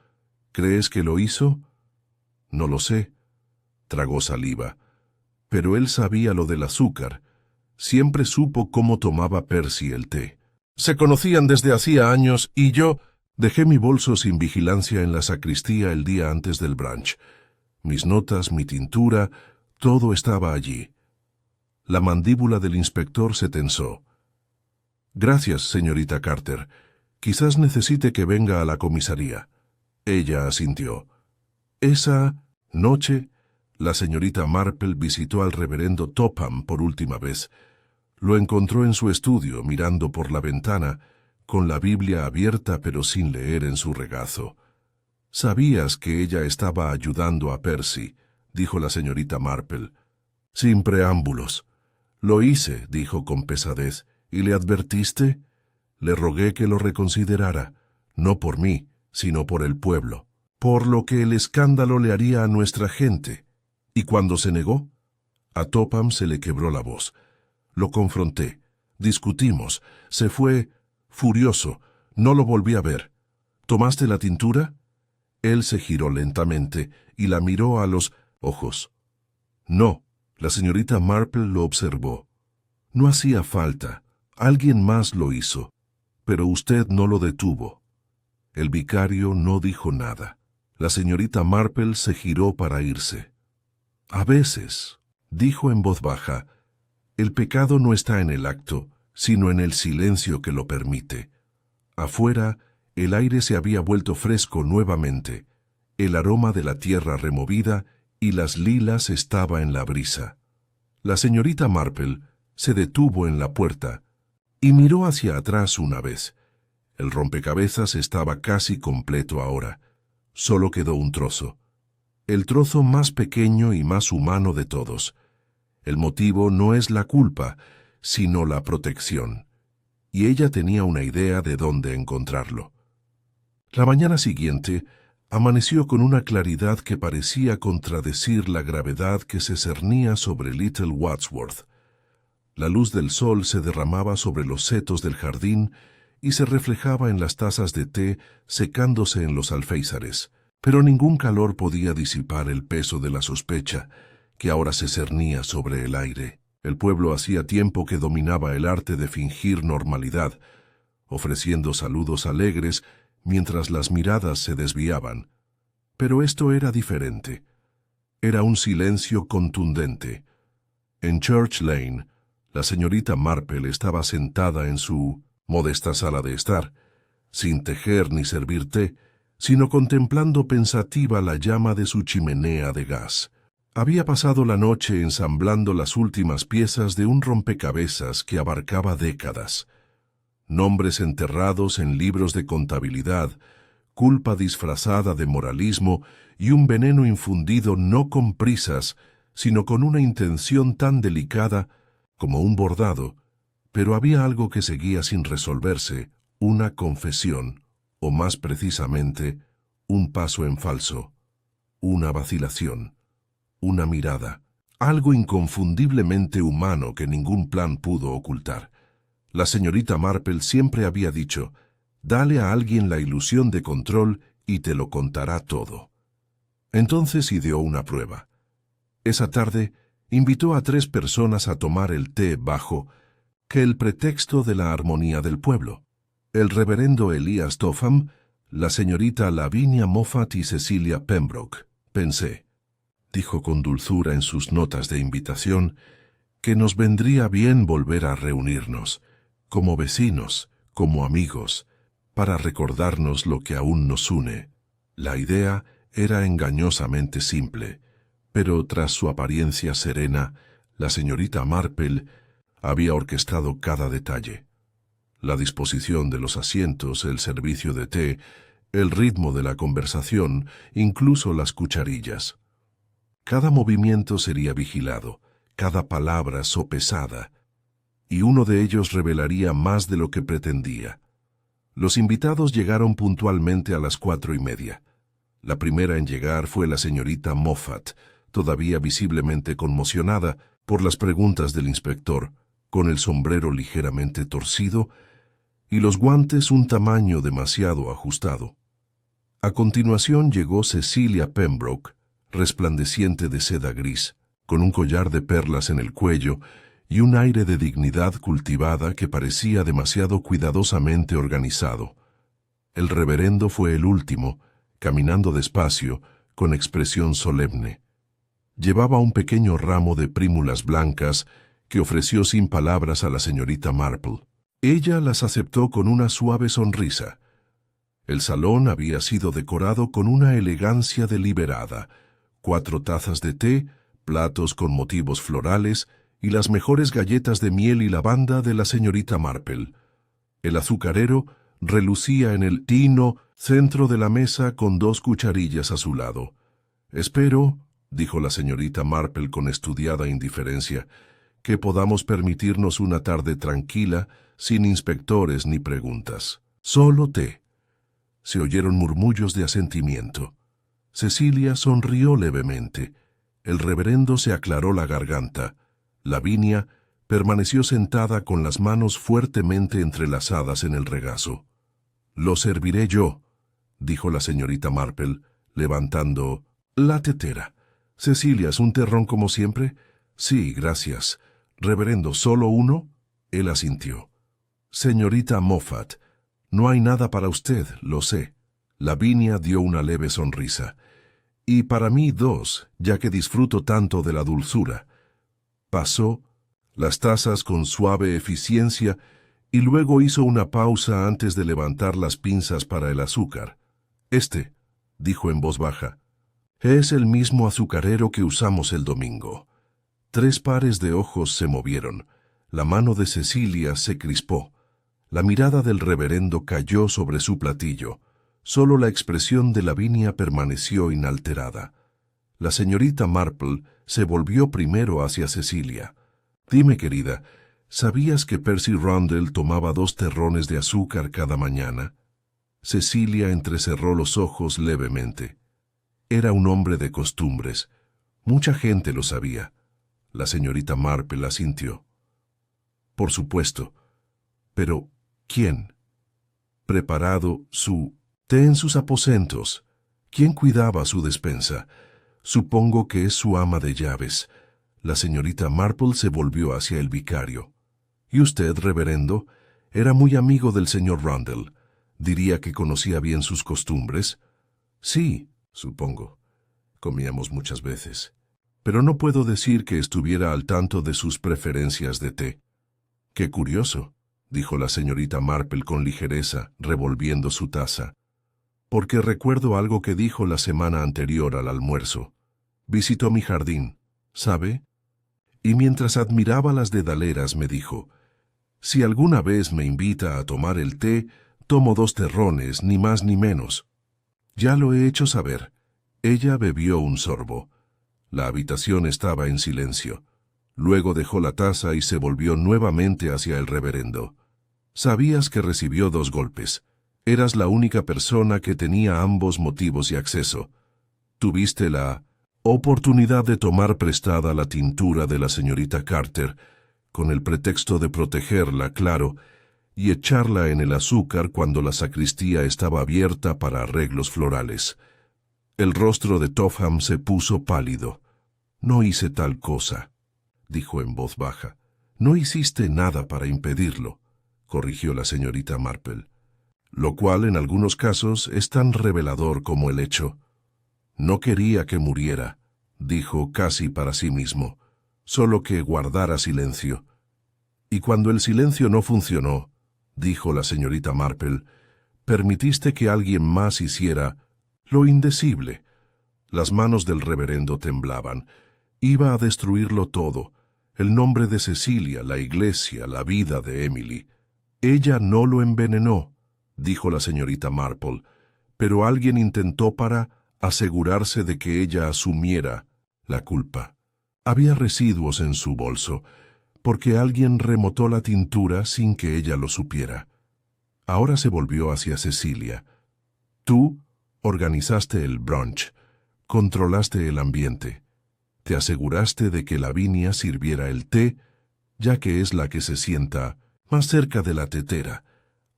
¿Crees que lo hizo? No lo sé. Tragó saliva. Pero él sabía lo del azúcar. Siempre supo cómo tomaba Percy el té. Se conocían desde hacía años y yo dejé mi bolso sin vigilancia en la sacristía el día antes del brunch. Mis notas, mi tintura, todo estaba allí. La mandíbula del inspector se tensó. Gracias, señorita Carter. Quizás necesite que venga a la comisaría. Ella asintió. Esa noche, la señorita Marple visitó al reverendo Topham por última vez. Lo encontró en su estudio, mirando por la ventana, con la Biblia abierta pero sin leer en su regazo. «Sabías que ella estaba ayudando a Percy», dijo la señorita Marple. Sin preámbulos. «Lo hice», dijo con pesadez. «¿Y le advertiste?» «Le rogué que lo reconsiderara, no por mí, sino por el pueblo, por lo que el escándalo le haría a nuestra gente». ¿Y cuando se negó? A Topham se le quebró la voz. Lo confronté. Discutimos. Se fue furioso. No lo volví a ver. ¿Tomaste la tintura? Él se giró lentamente y la miró a los ojos. No. La señorita Marple lo observó. No hacía falta. Alguien más lo hizo. Pero usted no lo detuvo. El vicario no dijo nada. La señorita Marple se giró para irse. A veces, dijo en voz baja, el pecado no está en el acto, sino en el silencio que lo permite. Afuera, el aire se había vuelto fresco nuevamente, el aroma de la tierra removida y las lilas estaba en la brisa. La señorita Marple se detuvo en la puerta y miró hacia atrás una vez. El rompecabezas estaba casi completo ahora. Solo quedó un trozo. El trozo más pequeño y más humano de todos. El motivo no es la culpa, sino la protección. Y ella tenía una idea de dónde encontrarlo. La mañana siguiente amaneció con una claridad que parecía contradecir la gravedad que se cernía sobre Little Wadsworth. La luz del sol se derramaba sobre los setos del jardín y se reflejaba en las tazas de té secándose en los alféizares. Pero ningún calor podía disipar el peso de la sospecha, que ahora se cernía sobre el aire. El pueblo hacía tiempo que dominaba el arte de fingir normalidad, ofreciendo saludos alegres mientras las miradas se desviaban. Pero esto era diferente. Era un silencio contundente. En Church Lane, la señorita Marple estaba sentada en su modesta sala de estar, sin tejer ni servir té, sino contemplando pensativa la llama de su chimenea de gas. Había pasado la noche ensamblando las últimas piezas de un rompecabezas que abarcaba décadas. Nombres enterrados en libros de contabilidad, culpa disfrazada de moralismo y un veneno infundido no con prisas, sino con una intención tan delicada como un bordado. Pero había algo que seguía sin resolverse, una confesión, o más precisamente, un paso en falso, una vacilación, una mirada, algo inconfundiblemente humano que ningún plan pudo ocultar. La señorita Marple siempre había dicho, dale a alguien la ilusión de control y te lo contará todo. Entonces ideó una prueba. Esa tarde invitó a 3 personas a tomar el té bajo que el pretexto de la armonía del pueblo. El reverendo Elías Topham, la señorita Lavinia Moffat y Cecilia Pembroke. Pensé, dijo con dulzura en sus notas de invitación, que nos vendría bien volver a reunirnos, como vecinos, como amigos, para recordarnos lo que aún nos une. La idea era engañosamente simple, pero tras su apariencia serena, la señorita Marple había orquestado cada detalle. La disposición de los asientos, el servicio de té, el ritmo de la conversación, incluso las cucharillas. Cada movimiento sería vigilado, cada palabra sopesada, y uno de ellos revelaría más de lo que pretendía. Los invitados llegaron puntualmente a las 4:30. La primera en llegar fue la señorita Moffat, todavía visiblemente conmocionada por las preguntas del inspector, con el sombrero ligeramente torcido y los guantes un tamaño demasiado ajustado. A continuación llegó Cecilia Pembroke, resplandeciente de seda gris, con un collar de perlas en el cuello y un aire de dignidad cultivada que parecía demasiado cuidadosamente organizado. El reverendo fue el último, caminando despacio, con expresión solemne. Llevaba un pequeño ramo de prímulas blancas que ofreció sin palabras a la señorita Marple. Ella las aceptó con una suave sonrisa. El salón había sido decorado con una elegancia deliberada: 4 tazas de té, platos con motivos florales y las mejores galletas de miel y lavanda de la señorita Marple. El azucarero relucía en el tino centro de la mesa con 2 cucharillas a su lado. «Espero», dijo la señorita Marple con estudiada indiferencia, «que podamos permitirnos una tarde tranquila, sin inspectores ni preguntas. Solo té». Se oyeron murmullos de asentimiento. Cecilia sonrió levemente. El reverendo se aclaró la garganta. Lavinia permaneció sentada con las manos fuertemente entrelazadas en el regazo. «Lo serviré yo», dijo la señorita Marple, levantando la tetera. «Cecilia, ¿es un terrón como siempre?» «Sí, gracias». «Reverendo, ¿solo uno?» Él asintió. «Señorita Moffat, no hay nada para usted, lo sé». Lavinia dio una leve sonrisa. «Y para mí 2, ya que disfruto tanto de la dulzura». Pasó las tazas con suave eficiencia y luego hizo una pausa antes de levantar las pinzas para el azúcar. Dijo en voz baja, «es el mismo azucarero que usamos el domingo». 3 pares de ojos se movieron. La mano de Cecilia se crispó. La mirada del reverendo cayó sobre su platillo. Solo la expresión de Lavinia permaneció inalterada. La señorita Marple se volvió primero hacia Cecilia. «Dime, querida, ¿sabías que Percy Rundle tomaba 2 terrones de azúcar cada mañana?» Cecilia entrecerró los ojos levemente. Era un hombre de costumbres. Mucha gente lo sabía. La señorita Marple asintió. «Por supuesto. Pero, ¿quién?» «Preparado su té en sus aposentos. ¿Quién cuidaba su despensa?» «Supongo que es su ama de llaves». La señorita Marple se volvió hacia el vicario. «¿Y usted, reverendo? Era muy amigo del señor Rundle. ¿Diría que conocía bien sus costumbres?» «Sí, supongo. Comíamos muchas veces. Pero no puedo decir que estuviera al tanto de sus preferencias de té». «Qué curioso», dijo la señorita Marple con ligereza, revolviendo su taza. «Porque recuerdo algo que dijo la semana anterior al almuerzo. Visitó mi jardín, ¿sabe? Y mientras admiraba las dedaleras me dijo, si alguna vez me invita a tomar el té, tomo 2 terrones, ni más ni menos. Ya lo he hecho saber». Ella bebió un sorbo. La habitación estaba en silencio. Luego dejó la taza y se volvió nuevamente hacia el reverendo. «Sabías que recibió 2 golpes. Eras la única persona que tenía ambos motivos y acceso. Tuviste la oportunidad de tomar prestada la tintura de la señorita Carter, con el pretexto de protegerla, claro, y echarla en el azúcar cuando la sacristía estaba abierta para arreglos florales». El rostro de Topham se puso pálido. «No hice tal cosa», dijo en voz baja. «No hiciste nada para impedirlo», corrigió la señorita Marple. «Lo cual en algunos casos es tan revelador como el hecho». «No quería que muriera», dijo casi para sí mismo, «solo que guardara silencio». «Y cuando el silencio no funcionó», dijo la señorita Marple, «permitiste que alguien más hiciera lo indecible». Las manos del reverendo temblaban. Iba a destruirlo todo: el nombre de Cecilia, la iglesia, la vida de Emily. Ella no lo envenenó, dijo la señorita Marple, pero alguien intentó para asegurarse de que ella asumiera la culpa. Había residuos en su bolso, porque alguien remotó la tintura sin que ella lo supiera. Ahora se volvió hacia Cecilia. Tú organizaste el brunch, controlaste el ambiente, te aseguraste de que Lavinia sirviera el té, ya que es la que se sienta más cerca de la tetera.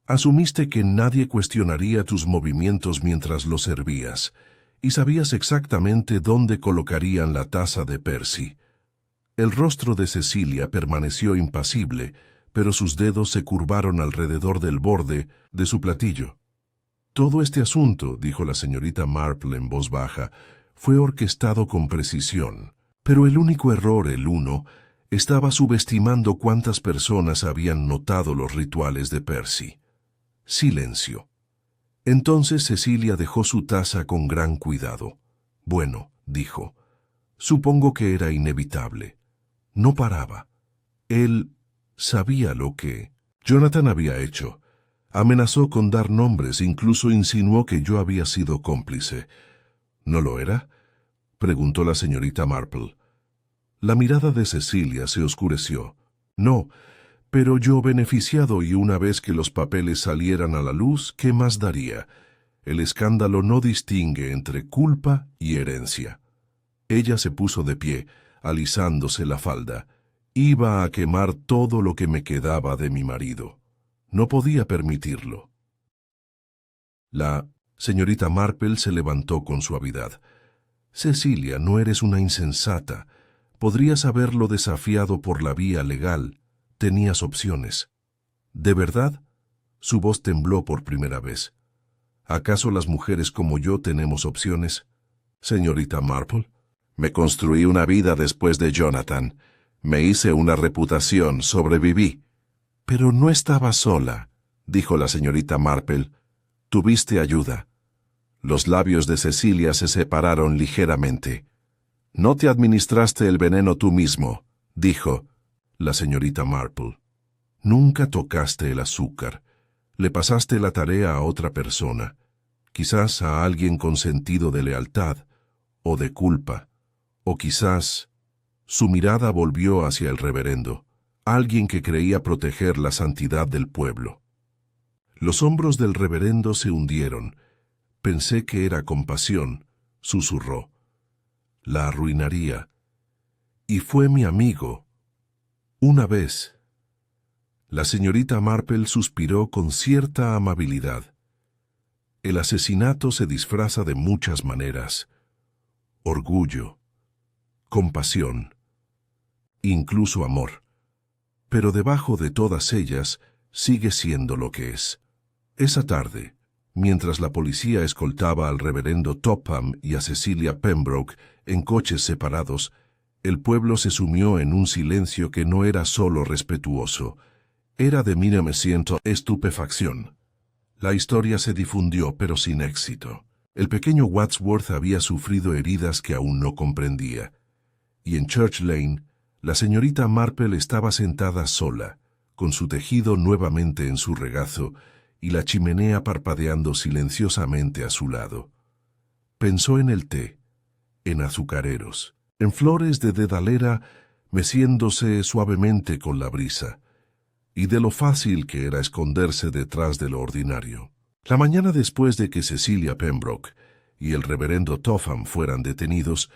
Asumiste que nadie cuestionaría tus movimientos mientras lo servías, y sabías exactamente dónde colocarían la taza de Percy. El rostro de Cecilia permaneció impasible, pero sus dedos se curvaron alrededor del borde de su platillo. Todo este asunto, dijo la señorita Marple en voz baja, fue orquestado con precisión, pero el único error, el uno, estaba subestimando cuántas personas habían notado los rituales de Percy. Silencio. Entonces Cecilia dejó su taza con gran cuidado. Bueno, dijo, supongo que era inevitable. No paraba. Él sabía lo que Jonathan había hecho. Amenazó con dar nombres, incluso insinuó que yo había sido cómplice. ¿No lo era?, preguntó la señorita Marple. La mirada de Cecilia se oscureció. No, pero yo beneficiado, y una vez que los papeles salieran a la luz, ¿qué más daría? El escándalo no distingue entre culpa y herencia. Ella se puso de pie, alisándose la falda. Iba a quemar todo lo que me quedaba de mi marido. No podía permitirlo. La señorita Marple se levantó con suavidad. Cecilia, no eres una insensata. Podrías haberlo desafiado por la vía legal. Tenías opciones. ¿De verdad? Su voz tembló por primera vez. ¿Acaso las mujeres como yo tenemos opciones? Señorita Marple, me construí una vida después de Jonathan. Me hice una reputación, sobreviví. Pero no estaba sola, dijo la señorita Marple. Tuviste ayuda. Los labios de Cecilia se separaron ligeramente. No te administraste el veneno tú mismo, dijo la señorita Marple. Nunca tocaste el azúcar. Le pasaste la tarea a otra persona, quizás a alguien con sentido de lealtad o de culpa, o quizás... Su mirada volvió hacia el reverendo, alguien que creía proteger la santidad del pueblo. Los hombros del reverendo se hundieron. Pensé que era compasión, susurró. La arruinaría. Y fue mi amigo. Una vez. La señorita Marple suspiró con cierta amabilidad. El asesinato se disfraza de muchas maneras. Orgullo, compasión, incluso amor. Pero debajo de todas ellas sigue siendo lo que es. Esa tarde, mientras la policía escoltaba al reverendo Topham y a Cecilia Pembroke en coches separados, el pueblo se sumió en un silencio que no era solo respetuoso, era de estupefacción. La historia se difundió, pero sin éxito. El pequeño Wadsworth había sufrido heridas que aún no comprendía, y en Church Lane, la señorita Marple estaba sentada sola, con su tejido nuevamente en su regazo y la chimenea parpadeando silenciosamente a su lado. Pensó en el té, en azucareros, en flores de dedalera meciéndose suavemente con la brisa, y de lo fácil que era esconderse detrás de lo ordinario. La mañana después de que Cecilia Pembroke y el reverendo Topham fueran detenidos,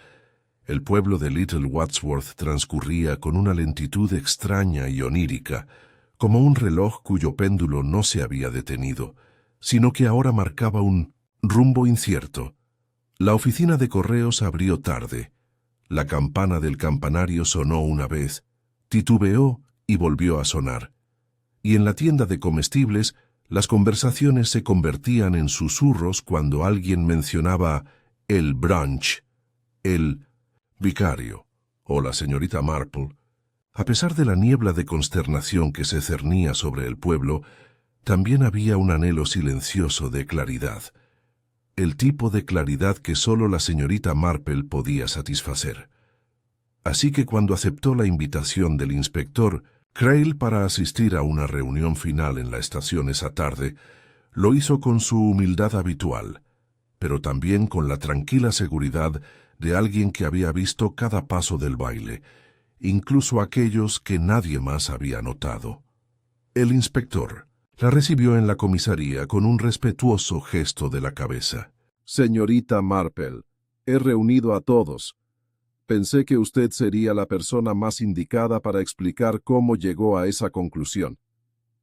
el pueblo de Little Wadsworth transcurría con una lentitud extraña y onírica, como un reloj cuyo péndulo no se había detenido, sino que ahora marcaba un rumbo incierto. La oficina de correos abrió tarde. La campana del campanario sonó una vez, titubeó y volvió a sonar. Y en la tienda de comestibles, las conversaciones se convertían en susurros cuando alguien mencionaba el brunch, el vicario o la señorita Marple. A pesar de la niebla de consternación que se cernía sobre el pueblo, también había un anhelo silencioso de claridad, el tipo de claridad que solo la señorita Marple podía satisfacer. Así que cuando aceptó la invitación del inspector, Crail, para asistir a una reunión final en la estación esa tarde, lo hizo con su humildad habitual, pero también con la tranquila seguridad de alguien que había visto cada paso del baile, incluso aquellos que nadie más había notado. El inspector la recibió en la comisaría con un respetuoso gesto de la cabeza. Señorita Marple, he reunido a todos. Pensé que usted sería la persona más indicada para explicar cómo llegó a esa conclusión.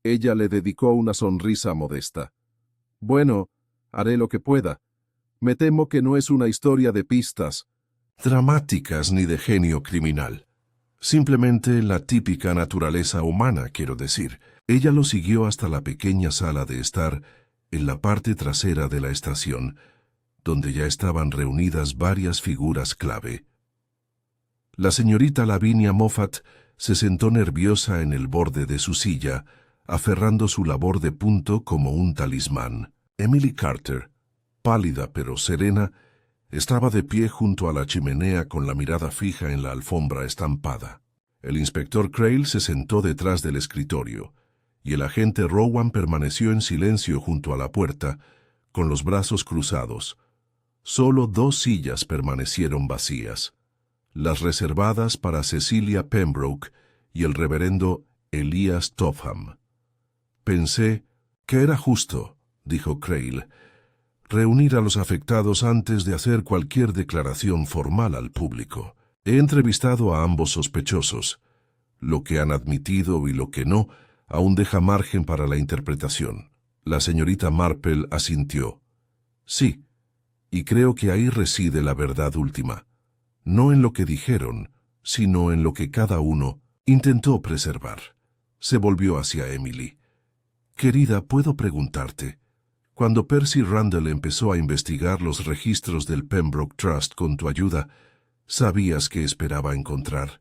Ella le dedicó una sonrisa modesta. Bueno, haré lo que pueda. Me temo que no es una historia de pistas dramáticas ni de genio criminal. Simplemente la típica naturaleza humana, quiero decir. Ella lo siguió hasta la pequeña sala de estar en la parte trasera de la estación, donde ya estaban reunidas varias figuras clave. La señorita Lavinia Moffat se sentó nerviosa en el borde de su silla, aferrando su labor de punto como un talismán. Emily Carter, pálida pero serena, estaba de pie junto a la chimenea con la mirada fija en la alfombra estampada. El inspector Crail se sentó detrás del escritorio, y el agente Rowan permaneció en silencio junto a la puerta, con los brazos cruzados. Solo 2 sillas permanecieron vacías, las reservadas para Cecilia Pembroke y el reverendo Elias Topham. Pensé que era justo, dijo Crail, reunir a los afectados antes de hacer cualquier declaración formal al público. He entrevistado a ambos sospechosos. Lo que han admitido y lo que no aún deja margen para la interpretación. La señorita Marple asintió. Sí, y creo que ahí reside la verdad última. No en lo que dijeron, sino en lo que cada uno intentó preservar. Se volvió hacia Emily. Querida, ¿puedo preguntarte? Cuando Percy Randall empezó a investigar los registros del Pembroke Trust con tu ayuda, ¿sabías qué esperaba encontrar?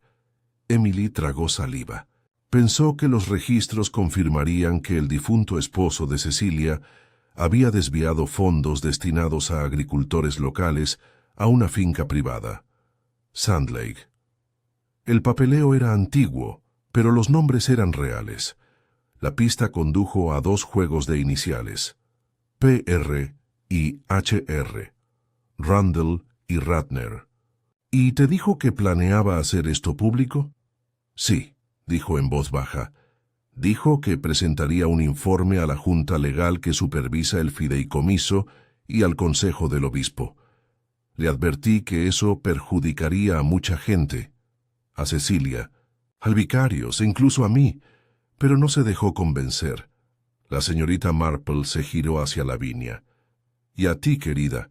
Emily tragó saliva. Pensó que los registros confirmarían que el difunto esposo de Cecilia había desviado fondos destinados a agricultores locales a una finca privada, Sandlake. El papeleo era antiguo, pero los nombres eran reales. La pista condujo a 2 juegos de iniciales, PR y HR, Randall y Ratner. ¿Y te dijo que planeaba hacer esto público? Sí, dijo en voz baja. Dijo que presentaría un informe a la Junta Legal que supervisa el fideicomiso y al Consejo del Obispo. Le advertí que eso perjudicaría a mucha gente, a Cecilia, al vicario, e incluso a mí, pero no se dejó convencer. La señorita Marple se giró hacia Lavinia. Y a ti, querida,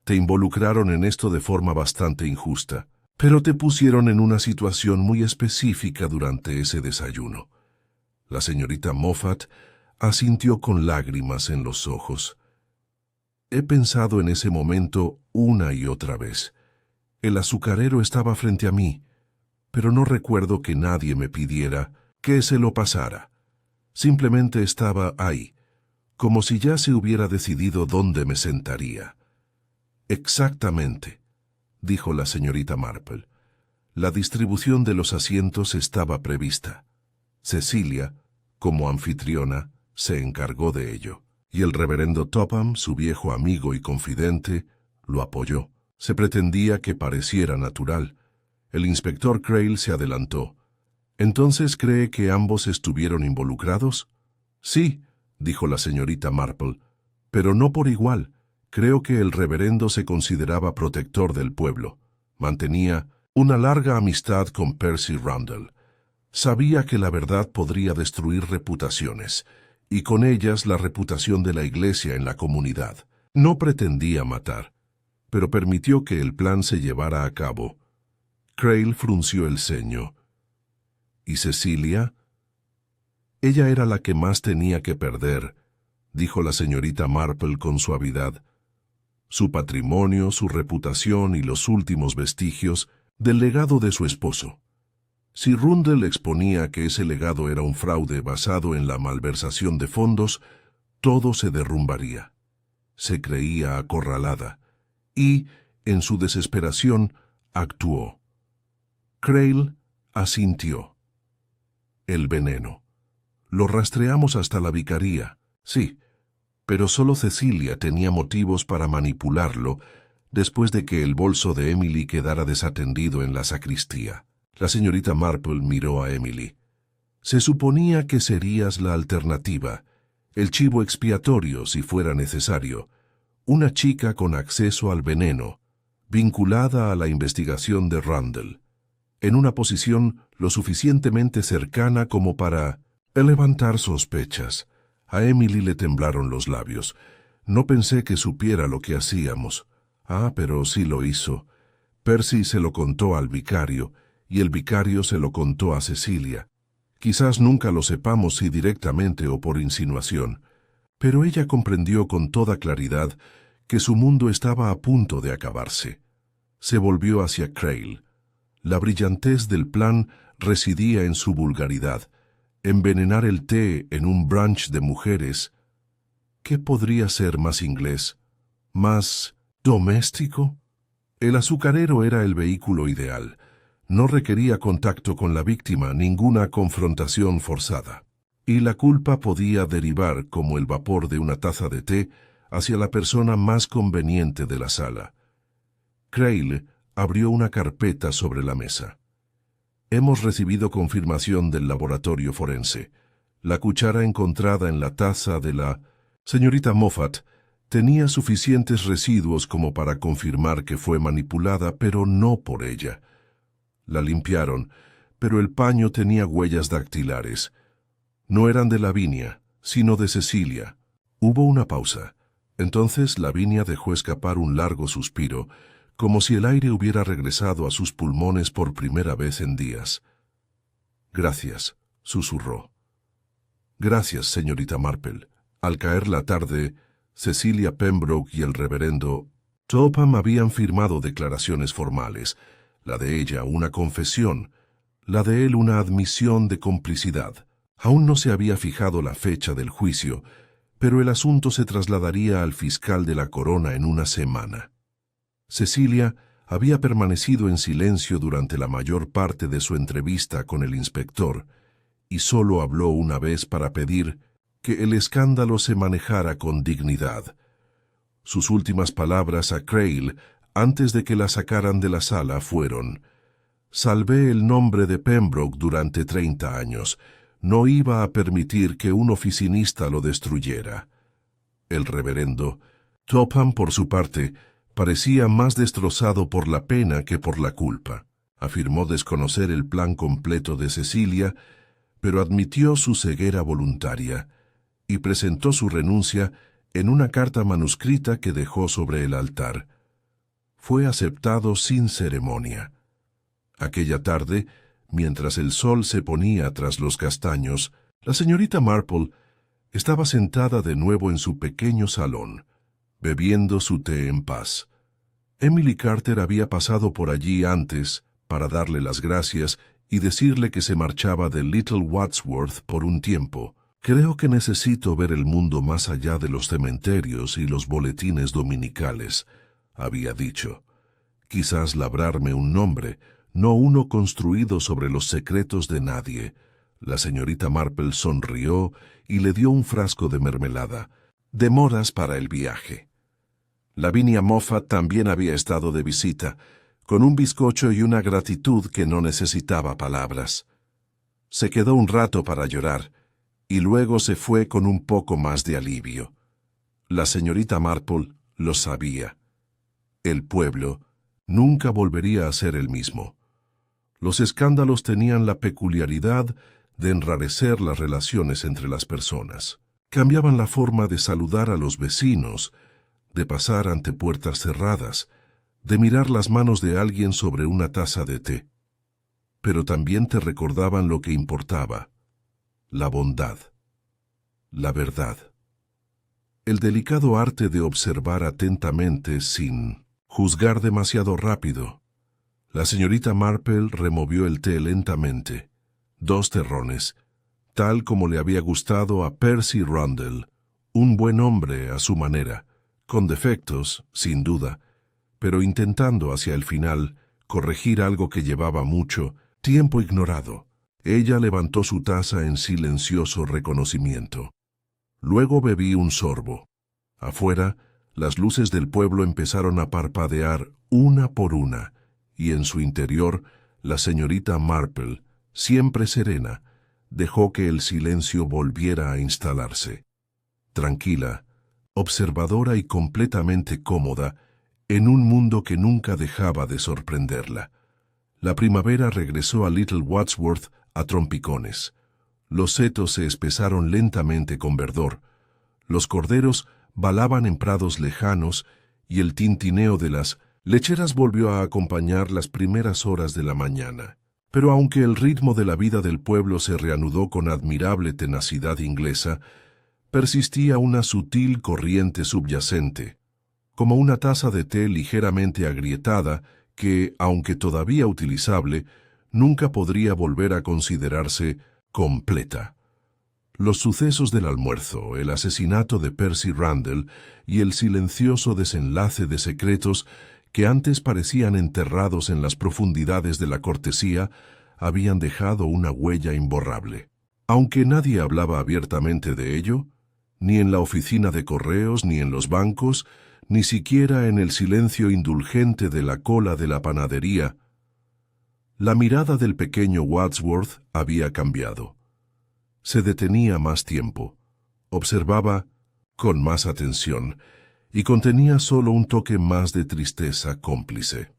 te involucraron en esto de forma bastante injusta, pero te pusieron en una situación muy específica durante ese desayuno. La señorita Moffat asintió con lágrimas en los ojos. He pensado en ese momento una y otra vez. El azucarero estaba frente a mí, pero no recuerdo que nadie me pidiera que se lo pasara. Simplemente estaba ahí, como si ya se hubiera decidido dónde me sentaría. Exactamente, dijo la señorita Marple. La distribución de los asientos estaba prevista. Cecilia, como anfitriona, se encargó de ello, y el reverendo Topham, su viejo amigo y confidente, lo apoyó. Se pretendía que pareciera natural. El inspector Crail se adelantó. ¿Entonces cree que ambos estuvieron involucrados? Sí, dijo la señorita Marple, pero no por igual. Creo que el reverendo se consideraba protector del pueblo. Mantenía una larga amistad con Percy Randall. Sabía que la verdad podría destruir reputaciones, y con ellas la reputación de la iglesia en la comunidad. No pretendía matar, pero permitió que el plan se llevara a cabo. Crail frunció el ceño. ¿Y Cecilia? Ella era la que más tenía que perder, dijo la señorita Marple con suavidad. Su patrimonio, su reputación y los últimos vestigios del legado de su esposo. Si Rundle exponía que ese legado era un fraude basado en la malversación de fondos, todo se derrumbaría. Se creía acorralada y, en su desesperación, actuó. Crail asintió. El veneno. Lo rastreamos hasta la vicaría, sí, pero solo Cecilia tenía motivos para manipularlo después de que el bolso de Emily quedara desatendido en la sacristía. La señorita Marple miró a Emily. Se suponía que serías la alternativa, el chivo expiatorio si fuera necesario, una chica con acceso al veneno, vinculada a la investigación de Randall, en una posición lo suficientemente cercana como para levantar sospechas. A Emily le temblaron los labios. No pensé que supiera lo que hacíamos. Ah, pero sí lo hizo. Percy se lo contó al vicario, y el vicario se lo contó a Cecilia. Quizás nunca lo sepamos si directamente o por insinuación, pero ella comprendió con toda claridad que su mundo estaba a punto de acabarse. Se volvió hacia Crail. La brillantez del plan residía en su vulgaridad. Envenenar el té en un brunch de mujeres. ¿Qué podría ser más inglés? ¿Más doméstico? El azucarero era el vehículo ideal. No requería contacto con la víctima, ninguna confrontación forzada. Y la culpa podía derivar, como el vapor de una taza de té, hacia la persona más conveniente de la sala. Crail abrió una carpeta sobre la mesa. Hemos recibido confirmación del laboratorio forense. La cuchara encontrada en la taza de la señorita Moffat tenía suficientes residuos como para confirmar que fue manipulada, pero no por ella. La limpiaron, pero el paño tenía huellas dactilares. No eran de Lavinia, sino de Cecilia. Hubo una pausa. Entonces Lavinia dejó escapar un largo suspiro, como si el aire hubiera regresado a sus pulmones por primera vez en días. «Gracias», susurró. «Gracias, señorita Marple». Al caer la tarde, Cecilia Pembroke y el reverendo Topham habían firmado declaraciones formales, la de ella una confesión, la de él una admisión de complicidad. Aún no se había fijado la fecha del juicio, pero el asunto se trasladaría al fiscal de la corona en una semana. Cecilia había permanecido en silencio durante la mayor parte de su entrevista con el inspector, y solo habló una vez para pedir que el escándalo se manejara con dignidad. Sus últimas palabras a Crail, antes de que la sacaran de la sala, fueron: «Salvé el nombre de Pembroke durante 30 años. No iba a permitir que un oficinista lo destruyera». El reverendo Topham, por su parte, parecía más destrozado por la pena que por la culpa. Afirmó desconocer el plan completo de Cecilia, pero admitió su ceguera voluntaria y presentó su renuncia en una carta manuscrita que dejó sobre el altar. Fue aceptado sin ceremonia. Aquella tarde, mientras el sol se ponía tras los castaños, la señorita Marple estaba sentada de nuevo en su pequeño salón, bebiendo su té en paz. Emily Carter había pasado por allí antes para darle las gracias y decirle que se marchaba de Little Wadsworth por un tiempo. «Creo que necesito ver el mundo más allá de los cementerios y los boletines dominicales», había dicho. «Quizás labrarme un nombre, no uno construido sobre los secretos de nadie». La señorita Marple sonrió y le dio un frasco de mermelada. «Demoras para el viaje». Lavinia Moffat también había estado de visita, con un bizcocho y una gratitud que no necesitaba palabras. Se quedó un rato para llorar, y luego se fue con un poco más de alivio. La señorita Marple lo sabía. El pueblo nunca volvería a ser el mismo. Los escándalos tenían la peculiaridad de enrarecer las relaciones entre las personas. Cambiaban la forma de saludar a los vecinos, de pasar ante puertas cerradas, de mirar las manos de alguien sobre una taza de té. Pero también te recordaban lo que importaba: la bondad, la verdad, el delicado arte de observar atentamente sin juzgar demasiado rápido. La señorita Marple removió el té lentamente, 2 terrones, tal como le había gustado a Percy Rundle, un buen hombre a su manera, con defectos, sin duda, pero intentando hacia el final corregir algo que llevaba mucho tiempo ignorado. Ella levantó su taza en silencioso reconocimiento. Luego bebí un sorbo. Afuera, las luces del pueblo empezaron a parpadear una por una, y en su interior, la señorita Marple, siempre serena, dejó que el silencio volviera a instalarse. Tranquila, observadora y completamente cómoda, en un mundo que nunca dejaba de sorprenderla. La primavera regresó a Little Wadsworth a trompicones. Los setos se espesaron lentamente con verdor. Los corderos balaban en prados lejanos y el tintineo de las lecheras volvió a acompañar las primeras horas de la mañana. Pero aunque el ritmo de la vida del pueblo se reanudó con admirable tenacidad inglesa, persistía una sutil corriente subyacente, como una taza de té ligeramente agrietada que, aunque todavía utilizable, nunca podría volver a considerarse completa. Los sucesos del almuerzo, el asesinato de Percy Randall y el silencioso desenlace de secretos que antes parecían enterrados en las profundidades de la cortesía, habían dejado una huella imborrable. Aunque nadie hablaba abiertamente de ello, ni en la oficina de correos, ni en los bancos, ni siquiera en el silencio indulgente de la cola de la panadería, la mirada del pequeño Wadsworth había cambiado. Se detenía más tiempo, observaba con más atención, y contenía solo un toque más de tristeza cómplice.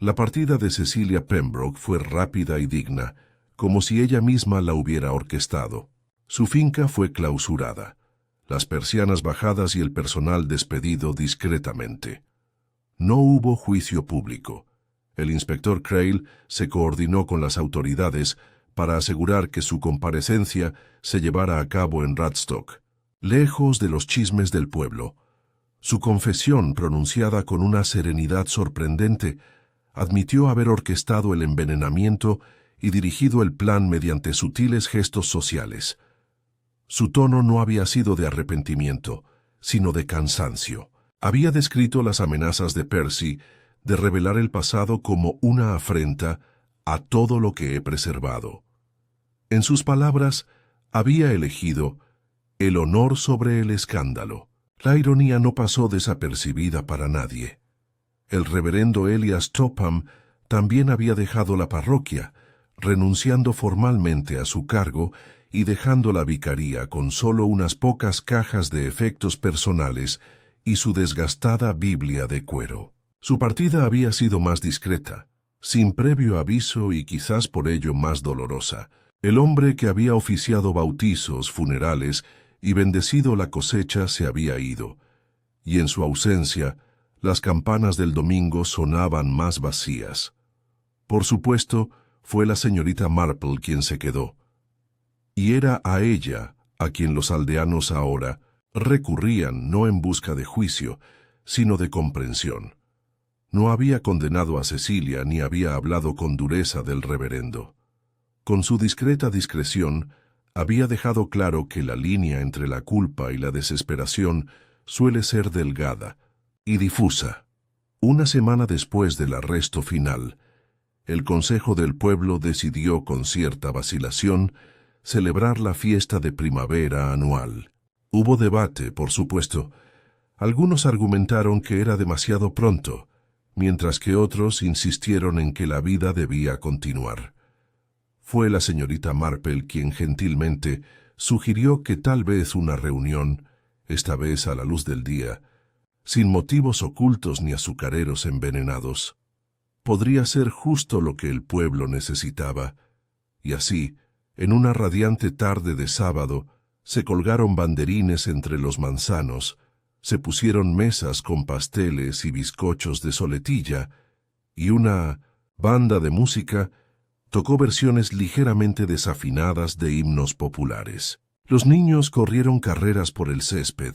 La partida de Cecilia Pembroke fue rápida y digna, como si ella misma la hubiera orquestado. Su finca fue clausurada, las persianas bajadas y el personal despedido discretamente. No hubo juicio público. El inspector Crail se coordinó con las autoridades para asegurar que su comparecencia se llevara a cabo en Radstock, lejos de los chismes del pueblo. Su confesión, pronunciada con una serenidad sorprendente, admitió haber orquestado el envenenamiento y dirigido el plan mediante sutiles gestos sociales. Su tono no había sido de arrepentimiento, sino de cansancio. Había descrito las amenazas de Percy de revelar el pasado como una afrenta a todo lo que he preservado. En sus palabras, había elegido el honor sobre el escándalo. La ironía no pasó desapercibida para nadie. El reverendo Elias Topham también había dejado la parroquia, renunciando formalmente a su cargo y dejando la vicaría con solo unas pocas cajas de efectos personales y su desgastada Biblia de cuero. Su partida había sido más discreta, sin previo aviso y quizás por ello más dolorosa. El hombre que había oficiado bautizos, funerales y bendecido la cosecha se había ido, y en su ausencia, las campanas del domingo sonaban más vacías. Por supuesto, fue la señorita Marple quien se quedó, y era a ella a quien los aldeanos ahora recurrían no en busca de juicio, sino de comprensión. No había condenado a Cecilia ni había hablado con dureza del reverendo. Con su discreta discreción, había dejado claro que la línea entre la culpa y la desesperación suele ser delgada y difusa. Una semana después del arresto final, el Consejo del Pueblo decidió con cierta vacilación celebrar la fiesta de primavera anual. Hubo debate, por supuesto. Algunos argumentaron que era demasiado pronto, mientras que otros insistieron en que la vida debía continuar. Fue la señorita Marple quien gentilmente sugirió que tal vez una reunión, esta vez a la luz del día, sin motivos ocultos ni azucareros envenenados, podría ser justo lo que el pueblo necesitaba, y así, en una radiante tarde de sábado, se colgaron banderines entre los manzanos, se pusieron mesas con pasteles y bizcochos de soletilla, y una banda de música tocó versiones ligeramente desafinadas de himnos populares. Los niños corrieron carreras por el césped,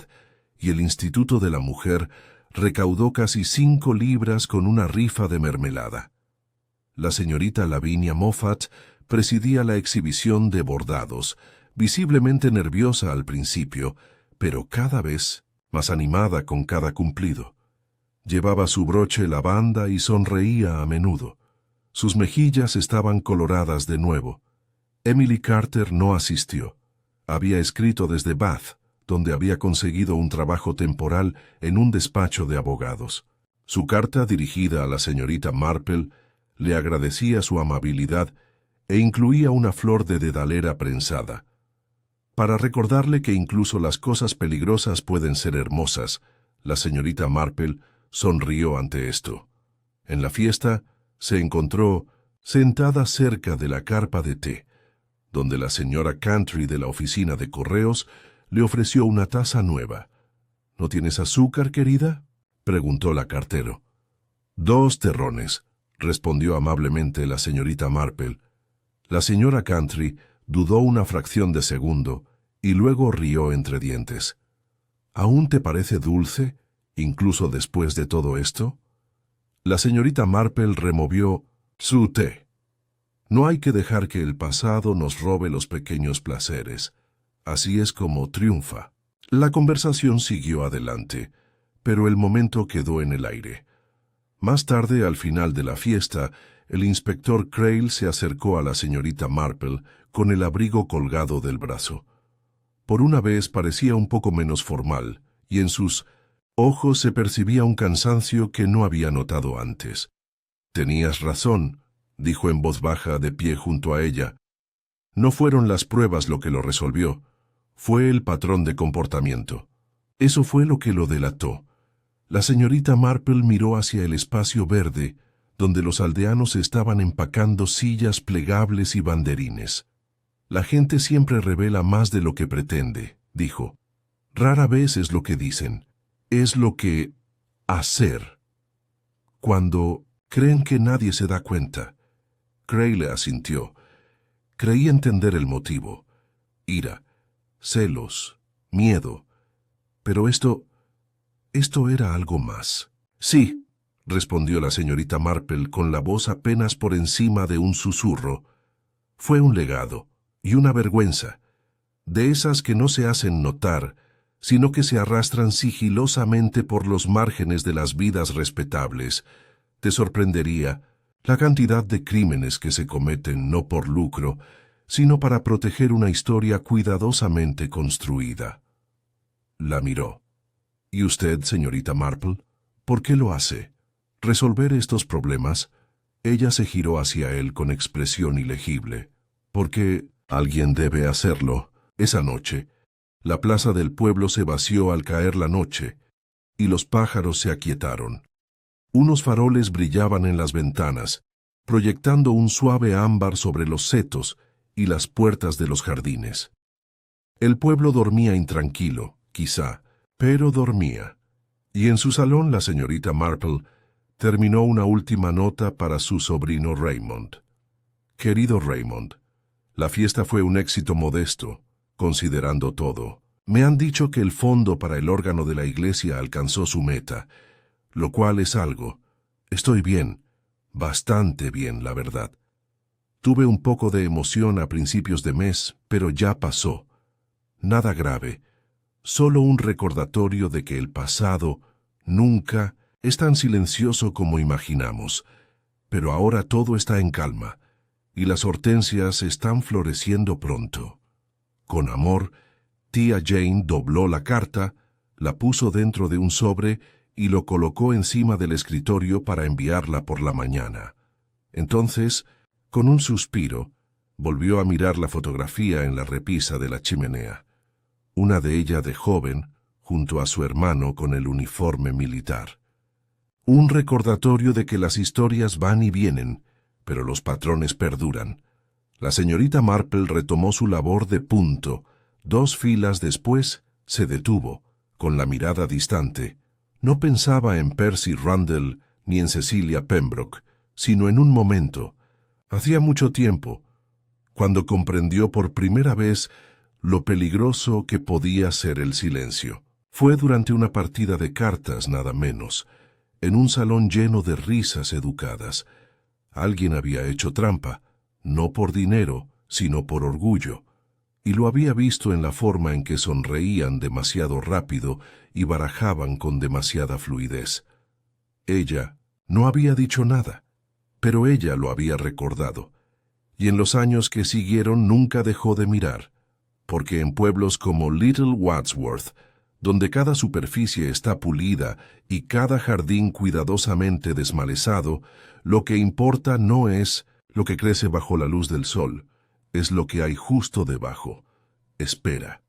y el Instituto de la Mujer recaudó casi 5 libras con una rifa de mermelada. La señorita Lavinia Moffat presidía la exhibición de bordados, visiblemente nerviosa al principio, pero cada vez más animada con cada cumplido. Llevaba su broche lavanda y sonreía a menudo. Sus mejillas estaban coloradas de nuevo. Emily Carter no asistió. Había escrito desde Bath, donde había conseguido un trabajo temporal en un despacho de abogados. Su carta, dirigida a la señorita Marple, le agradecía su amabilidad e incluía una flor de dedalera prensada. Para recordarle que incluso las cosas peligrosas pueden ser hermosas, la señorita Marple sonrió ante esto. En la fiesta se encontró sentada cerca de la carpa de té, donde la señora Cantry de la oficina de correos le ofreció una taza nueva. ¿No tienes azúcar, querida?, preguntó la cartero. 2 terrones, respondió amablemente la señorita Marple. La señora Cantry dudó una fracción de segundo y luego rió entre dientes. ¿Aún te parece dulce, incluso después de todo esto? La señorita Marple removió su té. No hay que dejar que el pasado nos robe los pequeños placeres. Así es como triunfa. La conversación siguió adelante, pero el momento quedó en el aire. Más tarde, al final de la fiesta, el inspector Crail se acercó a la señorita Marple con el abrigo colgado del brazo. Por una vez parecía un poco menos formal, y en sus ojos se percibía un cansancio que no había notado antes. «Tenías razón», dijo en voz baja de pie junto a ella. «No fueron las pruebas lo que lo resolvió, fue el patrón de comportamiento. Eso fue lo que lo delató». La señorita Marple miró hacia el espacio verde, donde los aldeanos estaban empacando sillas plegables y banderines. «La gente siempre revela más de lo que pretende», dijo. «Rara vez es lo que dicen, es lo que hacer. Cuando creen que nadie se da cuenta». Crail asintió. Creí entender el motivo. Ira, celos, miedo. Pero esto era algo más. «Sí», respondió la señorita Marple con la voz apenas por encima de un susurro. «Fue un legado y una vergüenza, de esas que no se hacen notar, sino que se arrastran sigilosamente por los márgenes de las vidas respetables. Te sorprendería la cantidad de crímenes que se cometen no por lucro, sino para proteger una historia cuidadosamente construida». La miró. «¿Y usted, señorita Marple? ¿Por qué lo hace? ¿Resolver estos problemas?» Ella se giró hacia él con expresión ilegible. «Porque alguien debe hacerlo». Esa noche, la plaza del pueblo se vació al caer la noche, y los pájaros se aquietaron. Unos faroles brillaban en las ventanas, proyectando un suave ámbar sobre los setos y las puertas de los jardines. El pueblo dormía intranquilo, quizá, pero dormía. Y en su salón la señorita Marple terminó una última nota para su sobrino Raymond. «Querido Raymond, la fiesta fue un éxito modesto, considerando todo. Me han dicho que el fondo para el órgano de la iglesia alcanzó su meta, lo cual es algo. Estoy bien, bastante bien, la verdad. Tuve un poco de emoción a principios de mes, pero ya pasó. Nada grave, solo un recordatorio de que el pasado nunca es tan silencioso como imaginamos. Pero ahora todo está en calma, y las hortensias están floreciendo pronto. Con amor, tía Jane dobló la carta, la puso dentro de un sobre y lo colocó encima del escritorio para enviarla por la mañana. Entonces, con un suspiro, volvió a mirar la fotografía en la repisa de la chimenea. Una de ella de joven, junto a su hermano con el uniforme militar. Un recordatorio de que las historias van y vienen, pero los patrones perduran. La señorita Marple retomó su labor de punto. 2 filas después, se detuvo, con la mirada distante. No pensaba en Percy Rundle ni en Cecilia Pembroke, sino en un momento. Hacía mucho tiempo, cuando comprendió por primera vez lo peligroso que podía ser el silencio. Fue durante una partida de cartas, nada menos, en un salón lleno de risas educadas. Alguien había hecho trampa, no por dinero, sino por orgullo, y lo había visto en la forma en que sonreían demasiado rápido y barajaban con demasiada fluidez. Ella no había dicho nada, pero ella lo había recordado, y en los años que siguieron nunca dejó de mirar, porque en pueblos como Little Wadsworth, donde cada superficie está pulida y cada jardín cuidadosamente desmalezado, lo que importa no es lo que crece bajo la luz del sol, es lo que hay justo debajo. Espera.